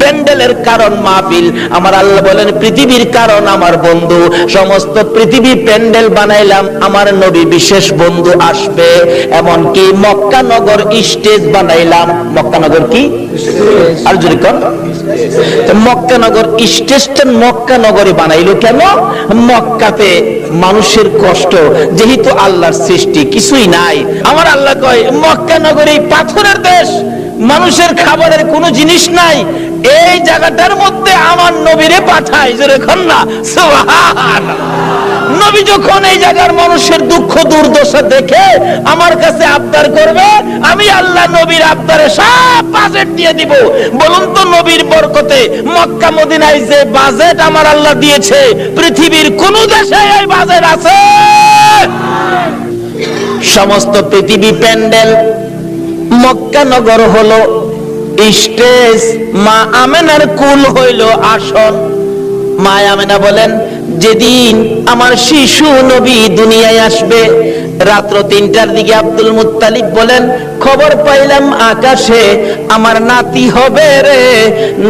প্যান্ডেলের কারণ মাহফিল। আমার আল্লাহ বলেন, পৃথিবীর কারণ আমার বন্ধু। সমস্ত পৃথিবী প্যান্ডেল বানাইলাম, আমার নবী বিশেষ বন্ধু আসবে। এমনকি মক্কা নগর স্টেজ বানাইলাম। মক্কা নগর কি? আর জোরে কর। মক্কা নগর স্টেজটা মক্কা নগরে বানাইলো কেন? মক্কাতে মানুষের কষ্ট, যেহেতু আল্লাহর সৃষ্টি কিছুই নাই। আমার আল্লাহ কয়, মক্কা নগরী পাথরের দেশ, মানুষের খাবারের কোনো জিনিস নাই, এই জায়গাটার মধ্যে আমার নবীরে পাঠায়। জোরে কন্যা সুবহানাল্লাহ। নবী যখন এই জায়গার মানুষের দুঃখ দুর্দশা দেখে আমার কাছে আবদার করবে, আমি আল্লাহ নবীর আবদারে সব বাজেট দিয়ে দিব। বলুন তো, নবীর বরকতে মক্কা মদিনায় যে বাজেট আমার আল্লাহ দিয়েছে, পৃথিবীর কোন দেশে এই বাজেট আছে? সমস্ত পৃথিবী প্যান্ডেল, মক্কা নগর হলো স্টেজ, মা আমেনার কুল হইল আসন। মা আমেনা বলেন, যেদিন আমার শিশু নবী দুনিয়ায় আসবে, রাত্র 3টার দিকে আব্দুল মুত্তালিব বলেন, খবর পাইলাম আকাশে আমার নাতি হবে রে,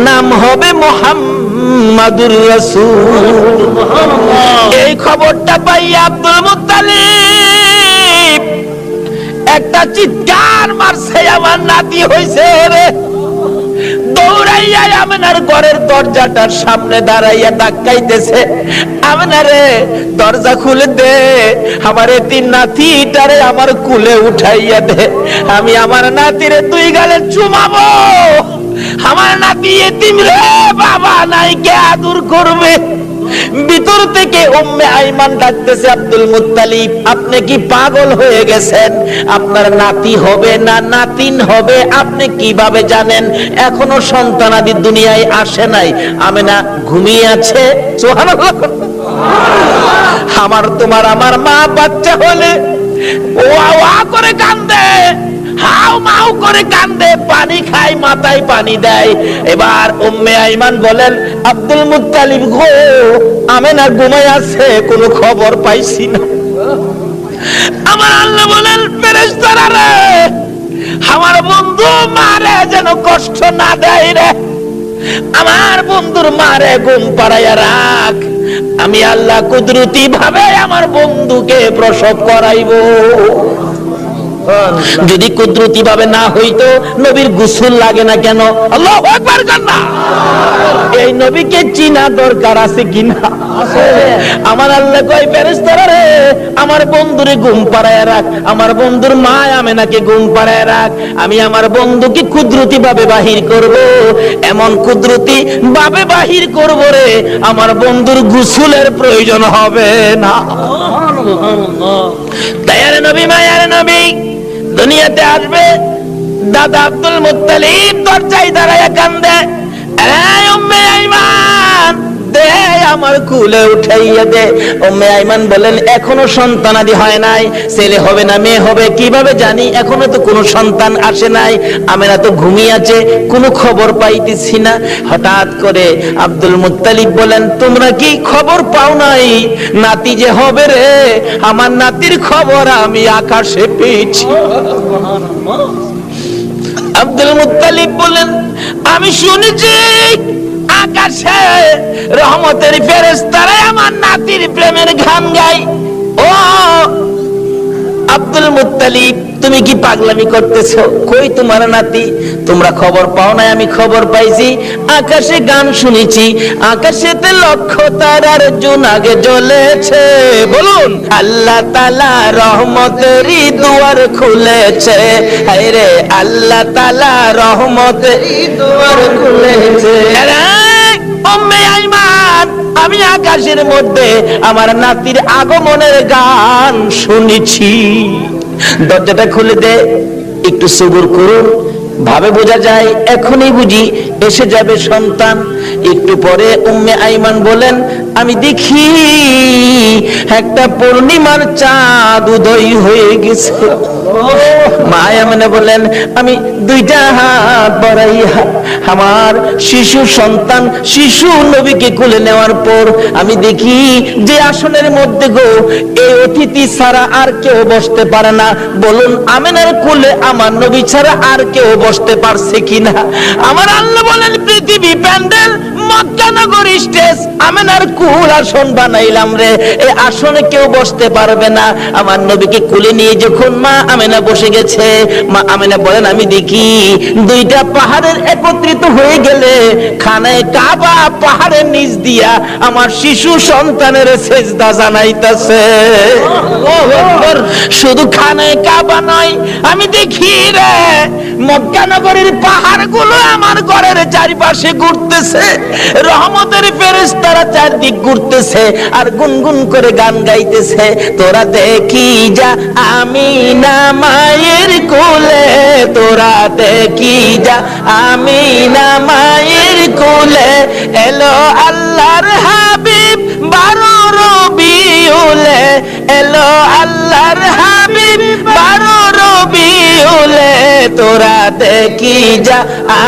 নাম হবে মুহাম্মাদুর রাসূল। এই খবরটা পাই আব্দুল মুত্তালিব একটা চিৎকার মারছে, আমার নাতি হইছে রে। দৌড়াইয়া আমেনার ঘরের দরজাটার সামনে দাঁড়াইয়া ডাকাইতেছে, আমেনা রে দরজা খুলে দে, আমার এতিম নাতিটারে আমার কুলে উঠাইয়া দে, আমি আমার নাতিরে 2 গালে চুমাবো। আমার নাতি এতিম রে, বাবা নাই, কে আদর করবে? ভিতর থেকে উম্মে আইমান ডাকতেছে, আব্দুল মুত্তালিব আপনি কি পাগল হয়ে গেছেন? আপনার নাতি হবে না নাতিন হবে আপনি কিভাবে জানেন? এখনো সন্তানাদি দুনিয়ায় আসে নাই। আমেনা ঘুমিয়ে আছে। সুবহানাল্লাহ। আমার তোমার আমার মা বাচ্চা হলে ওয়া ওয়া করে কান্দে, হাউ মাউ করে কান্দে, পানি খায়, মাথায় পানি দেয়। এবার উম্মে আইমান বলেন, আব্দুল মুত্তালিব গো, আমেনা ঘুমায় আছে, কোনো খবর পাইছি না। আমার আল্লাহ বলেন, ফেরেশতারা রে, আমার বন্ধু মারে যেন কষ্ট না দেয় রে, আমার বন্ধুর মারে ঘুম পাড়াইয়া রাখ, আমি আল্লাহ কুদরতি ভাবে আমার বন্ধুকে প্রসব করাইবো। যদি কুদরতি ভাবে না হইতো নবীর গোসল লাগে না কেন? আল্লাহু আকবার জান্না। এই নবীকে চিনা দরকার আছে কিনা? আছে। আমার আল্লাহ কয়, ফেরেশতারা রে, আমার বন্ধুরে ঘুম পাড়ায় রাখ, আমার বন্ধুর মা আমেনাকে ঘুম পাড়ায় রাখ, আমি আমার বন্ধুকে কুদরতি ভাবে বাহির করব। এমন কুদরতি ভাবে বাহির করব রে, আমার বন্ধুর গোসলের প্রয়োজন হবে না। সুবহানাল্লাহ। দয়ার নবী, মায়ার নবী দুনিয়াতে আসবে। দাদা আব্দুল মুত্তালিব দরজায় দাঁড়ায় কান্দে, এই উম্মে আইমান দে আমার কুলে উঠাইয়া দে। উম্মে আইমান বলেন এখনো সন্তানাদি হয় নাই, ছেলে হবে না মেয়ে হবে কিভাবে জানি, এখনো তো কোনো সন্তান আসে নাই। আমেনা তো ঘুমিয়ে আছে, কোনো খবর পাইতেছি না। হঠাৎ করে আব্দুল মুত্তালিব বলেন তোমরা কি খবর পাও নাই নাতি যে হবে রে? আমার নাতির খবর আমি আকাশে পেয়েছি। আব্দুল মুত্তালিব বলেন আমি শুনেছি আকাশে রহমতের ফেরেশতারা আমার নাতির প্রেমের গান গায়। ও আব্দুল মুত্তালিব তুমি কি পাগলামি করতেছো? কই তোমার নাতি? তোমরা খবর পাও নাই, আমি খবর পাইছি। আকাশে গান শুনেছি, আকাশেতে লক্ষ তারার জোনাগে জ্বলেছে। বলুন আল্লাহ তাআলা রহমতেরই দুয়ার খুলেছে। হায় রে আল্লাহ তাআলা রহমতেরই দুয়ার খুলেছে। উম্মে আইমান আমি আকাশের মধ্যে আমার নাতির আগমনের গান শুনেছি। দরজাটা খুলে দে, একটু সবুর করুন, ভাবে বোঝা যায় এখনই বুঝি এসে যাবে সন্তান। একটু পরে উম্মে আইমান বলেন আমি দেখি একটা পূর্ণিমার চাঁদ উদয় হয়ে গেছে। মা আমেনা বলেন আমি দুইটা হাত বাড়াইয়া আমার শিশু সন্তান শিশু নবীকে কোলে নেওয়ার পর আমি দেখি যে আসনের মধ্যে গো এই অতিথি ছাড়া আর কেউ বসতে পারে না। বলুন আমেনার কোলে আমার নবী ছাড়া আর কেউ বসতে পারছে কিনা? আমার আল্লাহ বলেন পৃথিবী প্যান্ডেল মক্কা নগর স্টেজ আমেনার কুল আসন বানাইলাম রে, এই আসনে কেউ বসতে পারবে না। আমার নবীকে কোলে নিয়ে যখন মা আমেনা বসে গেছে, মা আমেনা বলেন আমি দেখি দুইটা পাহাড়ের একত্রিত হয়ে গেলে খানায়ে কাবা পাহাড়ের নিচ দিয়া আমার শিশু সন্তানের সেজদা জানাইতেছে। শুধু খানায়ে কাবা নয়, আমি দেখি রে মক্কা নগরীর পাহাড়গুলো আমার ঘরের চারিপাশে ঘুরতেছে, রহমতের ফেরেশতারা চারদিক ঘুরতেছে আর গুনগুন করে গান গাইতেছে। তোরা দেখি যা আমিনা মায়ের কোলে, তোরা দেখি যা আমিনা মায়ের কোলে, এলো আল্লাহর হাবিব 12 রবিউলে, এলো আল্লাহর হাবিব 12 রবিউলে, তোরা দেখি যা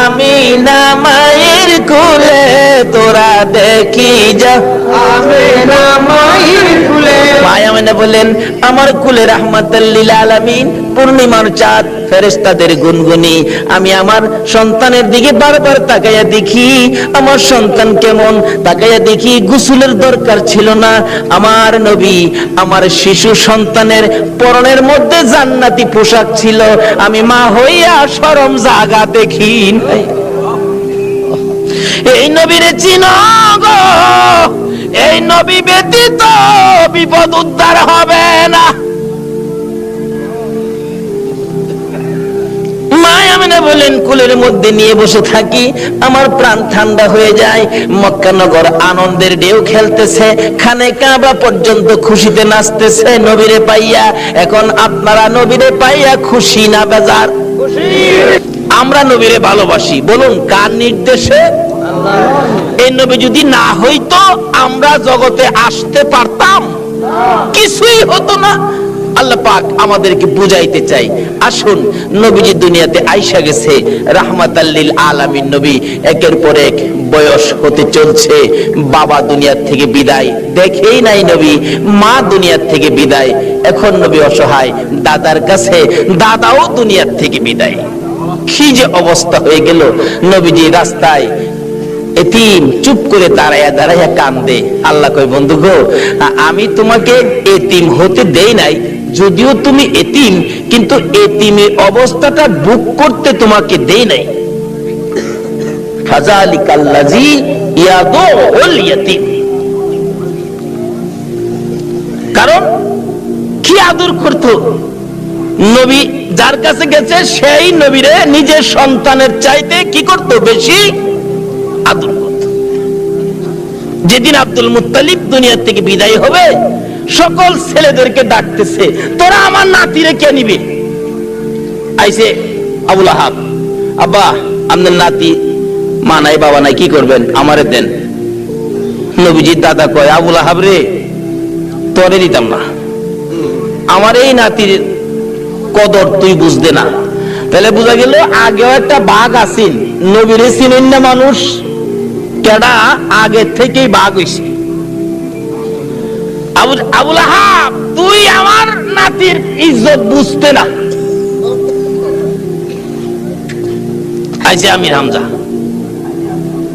আমিনা মায়ের কোলে, তোরা দেখি যা আমিনা মায়ের কোলে। মায়া মানে বলেন আমার কুলে রাহমাতাল লিল আলামিন পূর্ণিমার চাঁদ ফেরেশতাদের গুনগুনি। আমি আমার সন্তানের দিকে বারবার তাকাইয়া দেখি আমার সন্তান কেমন, তাকাইয়া দেখি গোসলের দরকার ছিল না। আমার নবী আমার শিশু সন্তানের পরনের মধ্যে জান্নাতি পোশাক ছিল। আমি মা হইয়া শরম জাগা দেখি নাই। এই নবীরে চিনো গো, এই নবী ব্যতীত বিপদ উদ্ধার হবে না। বলেন কুলের মধ্যে নিয়ে বসে থাকি, আমার প্রাণ ঠান্ডা হয়ে যায়। মক্কা নগর আনন্দের ঢেউ খেলতেছে, খানে কাবা পর্যন্ত খুশিতে নাচতেছে নবীরে পাইয়া। এখন আপনারা নবীরে পাইয়া খুশি না বেজার? আমরা নবীরে ভালোবাসি, বলুন কার নির্দেশে? এই নবী যদি না হইতো আমরা জগতে আসতে পারতাম? কিছুই হতো না। আল্লাহ পাক আমাদেরকে বুঝাইতে চাই, আসুন নবীজি দুনিয়াতে আইসা গেছে রাহমাতাল লিল আলামিন নবী, একের পর এক বয়স হতে চলছে। বাবা দুনিয়ার থেকে বিদায়, দেখেই নাই নবী মা দুনিয়ার থেকে বিদায়। এখন নবী অসহায়, দাদার কাছে, দাদাও দুনিয়ার থেকে বিদায়। কি যে অবস্থা হয়ে গেল। নবীজি রাস্তায় এতিম চুপ করে দাঁড়াইয়া দাঁড়াইয়া কান্দে। আল্লাহ কয় বন্ধু গো, আমি তোমাকে এতিম হতে দেই নাই, যদিও তুমি এতিম, কিন্তু এতিমের অবস্থাটা বুক করতে তোমাকে দেই নাই। ফাযালিকাল্লাযী ইয়াদুল ইয়াতীম, কারণ কি আদর করত নবী, যার কাছে গেছে সেই নবীরে নিজের সন্তানের চাইতে কি করত? বেশি আদর করত। যেদিন আব্দুল মুত্তালিব দুনিয়া থেকে বিদায় হবে, সকল ছেলেদেরকে ডাকতেছে, তোরা আমার নাতিরে কে নিবে? আইসে আবুল আহাব, আব্বা আপনার নাতি মা নাই বাবা নাই, কি করবেন? আমারে দেন। নবীজির দাদা কয়, আবুল আহাব রে, তোরে দিতাম না, আমার এই নাতির কদর তুই বুঝতে না। তাহলে বোঝা গেল আগেও একটা বাঘ আছিল, নবীরে চিনেন না মানুষ, কেডা আগে থেকেই বাঘ হইছে। আবুল আহাব তুই আমার নাতির ইজ্জত বুঝতে না। আইছে আমির হামজা,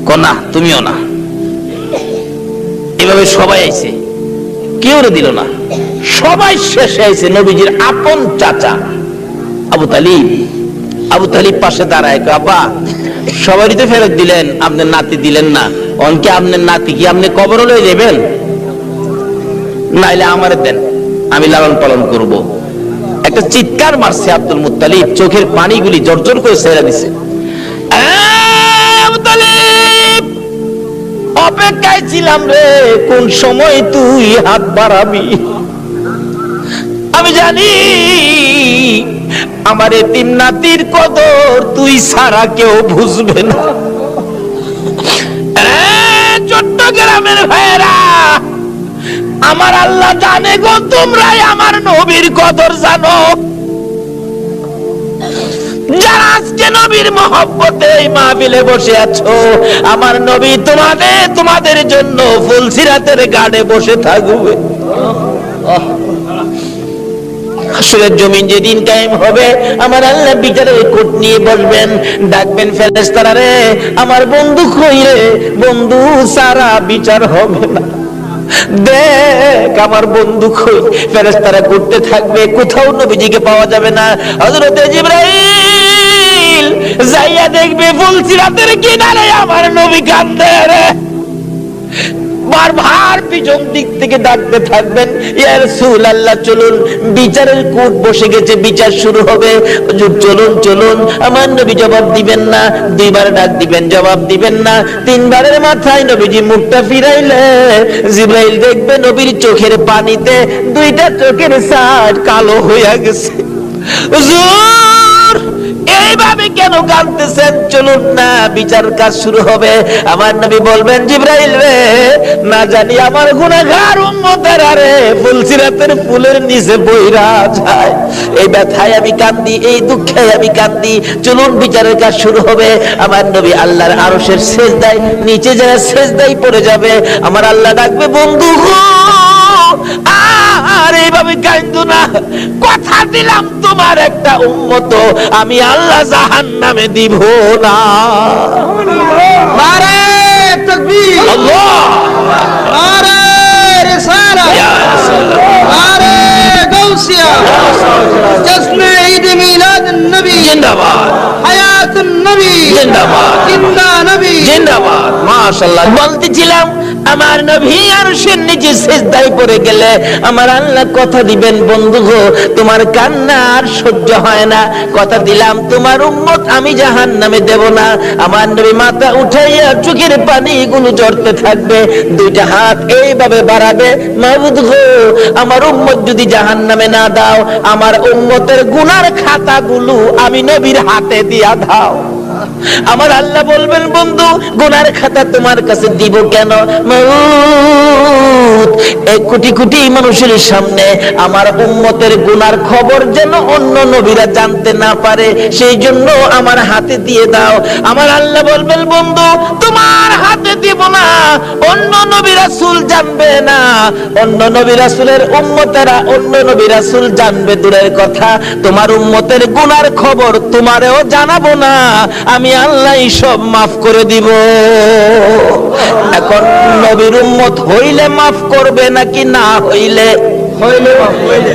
কনা তুমিও না, এভাবে সবাই আইছে, কেউ দিল না, সবাই শেষে আইছে নবীজির আপন চাচা আবু তালিব। আবু তালিব পাশে দাঁড়ায়, আব্বা সবারই তো ফেরত দিলেন, আপনার নাতি দিলেন না, অনকে আপনার নাতি কি আপনি কবর লয়ে যাবেন? নাইলে আমার দেন, আমি লালন পালন করব। একটা চিৎকার মারছে আব্দুল মুত্তালিব, চোখের পানিগুলি জর্জর করে ছেড়ে দিছে। আবু তালিব, অপেক্ষায় ছিলাম রে, কোন সময় তুই হাত বাড়াবি। আমি জানি আমার এতিম নাতির কদর তুই ছাড়া কেউ বুঝবে না। চট্টগ্রামের ভাইয়েরা, আমার আল্লাহ জানে গো, তোমরাই আমার নবীর কদর জানো। যারা আজকে নবীর মহব্বতে এই মাহফিলে বসে আছো, আমার নবী তোমাদের জন্য ফুলসিরাতের গাড়ে বসে থাকবে। হাসরের জমিন যেদিন কায়েম হবে, আমার আল্লাহ বিচারের কোট নিয়ে বসবেন, ডাকবেন ফেরেশতারা রে, আমার বন্ধু কই রে, বন্ধু সারা বিচার হবে না, দেখ আমার বন্ধু কই। ফেরেশতারা ঘুরতে থাকবে, কোথাও নবীজিকে পাওয়া যাবে না। হযরতে জিবরাইল যাইয়া দেখবে ফুলসিরাতের কিনারে আমার নবী কাঁদতে রে। বারবার পিছন দিক থেকে ডাকতে থাকবেন, ইয়া রাসূলুল্লাহ চলুন, বিচারের কোর্ট বসে গেছে, বিচার শুরু হবে, হুজুর চলুন চলুন। আমার নবী জবাব দিবেন না, দুইবার ডাক দিবেন, জবাব দিবেন না, তিনবারের মাথায় নবীজি মুখটা ফিরাইলে জিবরাইল দেখবে নবীর চোখের পানিতে দুইটা চোখের সাইড কালো হয়ে গেছে। হুজুর এইভাবে কেন কাঁদতেছেন? চলুন না, বিচার কাজ শুরু হবে। আমার নবী বলবেন, জিবরাইল রে, না জানি আমার গুনাহগার উম্মতের আরে ফুলসিরাতের ফুলের নিচে বইরা যায়, এই ব্যথায় আমি কাঁদি, এই দুঃখে আমি কাঁদি। চলুন বিচারের কাজ শুরু হবে। আমার নবী আল্লাহর আরশের সেজদায় নিচে যায়, সেজদায় পড়ে যাবে। আমার আল্লাহ ডাকবে, বন্ধু আর এইভাবে কাঁদো না, কথা দিলাম তোমার একটা উম্মত আমি আল্লাহ জাহান্নামে দিব না। নারে তাকবীর, আল্লাহ, নারে রিসালাত, নারে গাউসিয়া, জশ্নে ঈদ মিলাদুন নবী জিন্দাবাদ, হায়াতুন নবী জিন্দাবাদ, জিন্দা নবী জিন্দাবাদ। মাশাআল্লাহ। বলতেছিলাম আমার নবী আরশের নিচে সিজদায় পড়ে গেলে আমার আল্লাহ কথা দিবেন, বন্ধু গো তোমার কান্না আর সহ্য হয় না, কথা দিলাম তোমার উম্মত আমি জাহান্নামে দেব না। আমার নবী মাথা উঠাইয়া চোখের পানিগুলো ঝরতে থাকবে, দুইটা হাত এইভাবে বাড়াবে, মাবুদ গো আমার উম্মত যদি জাহান্নামে না দাও, আমার উম্মতের গুনার খাতাগুলো আমি নবীর হাতে দিয়া দাও। আমার আল্লাহ বলবেন, বন্ধু গুনার খাতা তোমার কাছে দিব কেন? মাউত এক কোটি কোটি মানুষের সামনে আমার উম্মতের গুনার খবর যেন অন্য নবীরা জানতে না পারে, সেই জন্য আমার হাতে দিয়ে দাও। আমার আল্লাহ বলবেন, বন্ধু তোমার হাতে দিব না, অন্য নবী রাসূল জানবে না, অন্য নবী রাসূলের উম্মতেরা অন্য নবী রাসূল জানবে দূরের কথা, তোমার উম্মতের গুনার খবর তোমারেও জানাবো না, আমি আল্লাহ সব মাফ করে দিব। এখন নবীর উম্মত হইলে মাফ করবে নাকি না হইলে? হইলে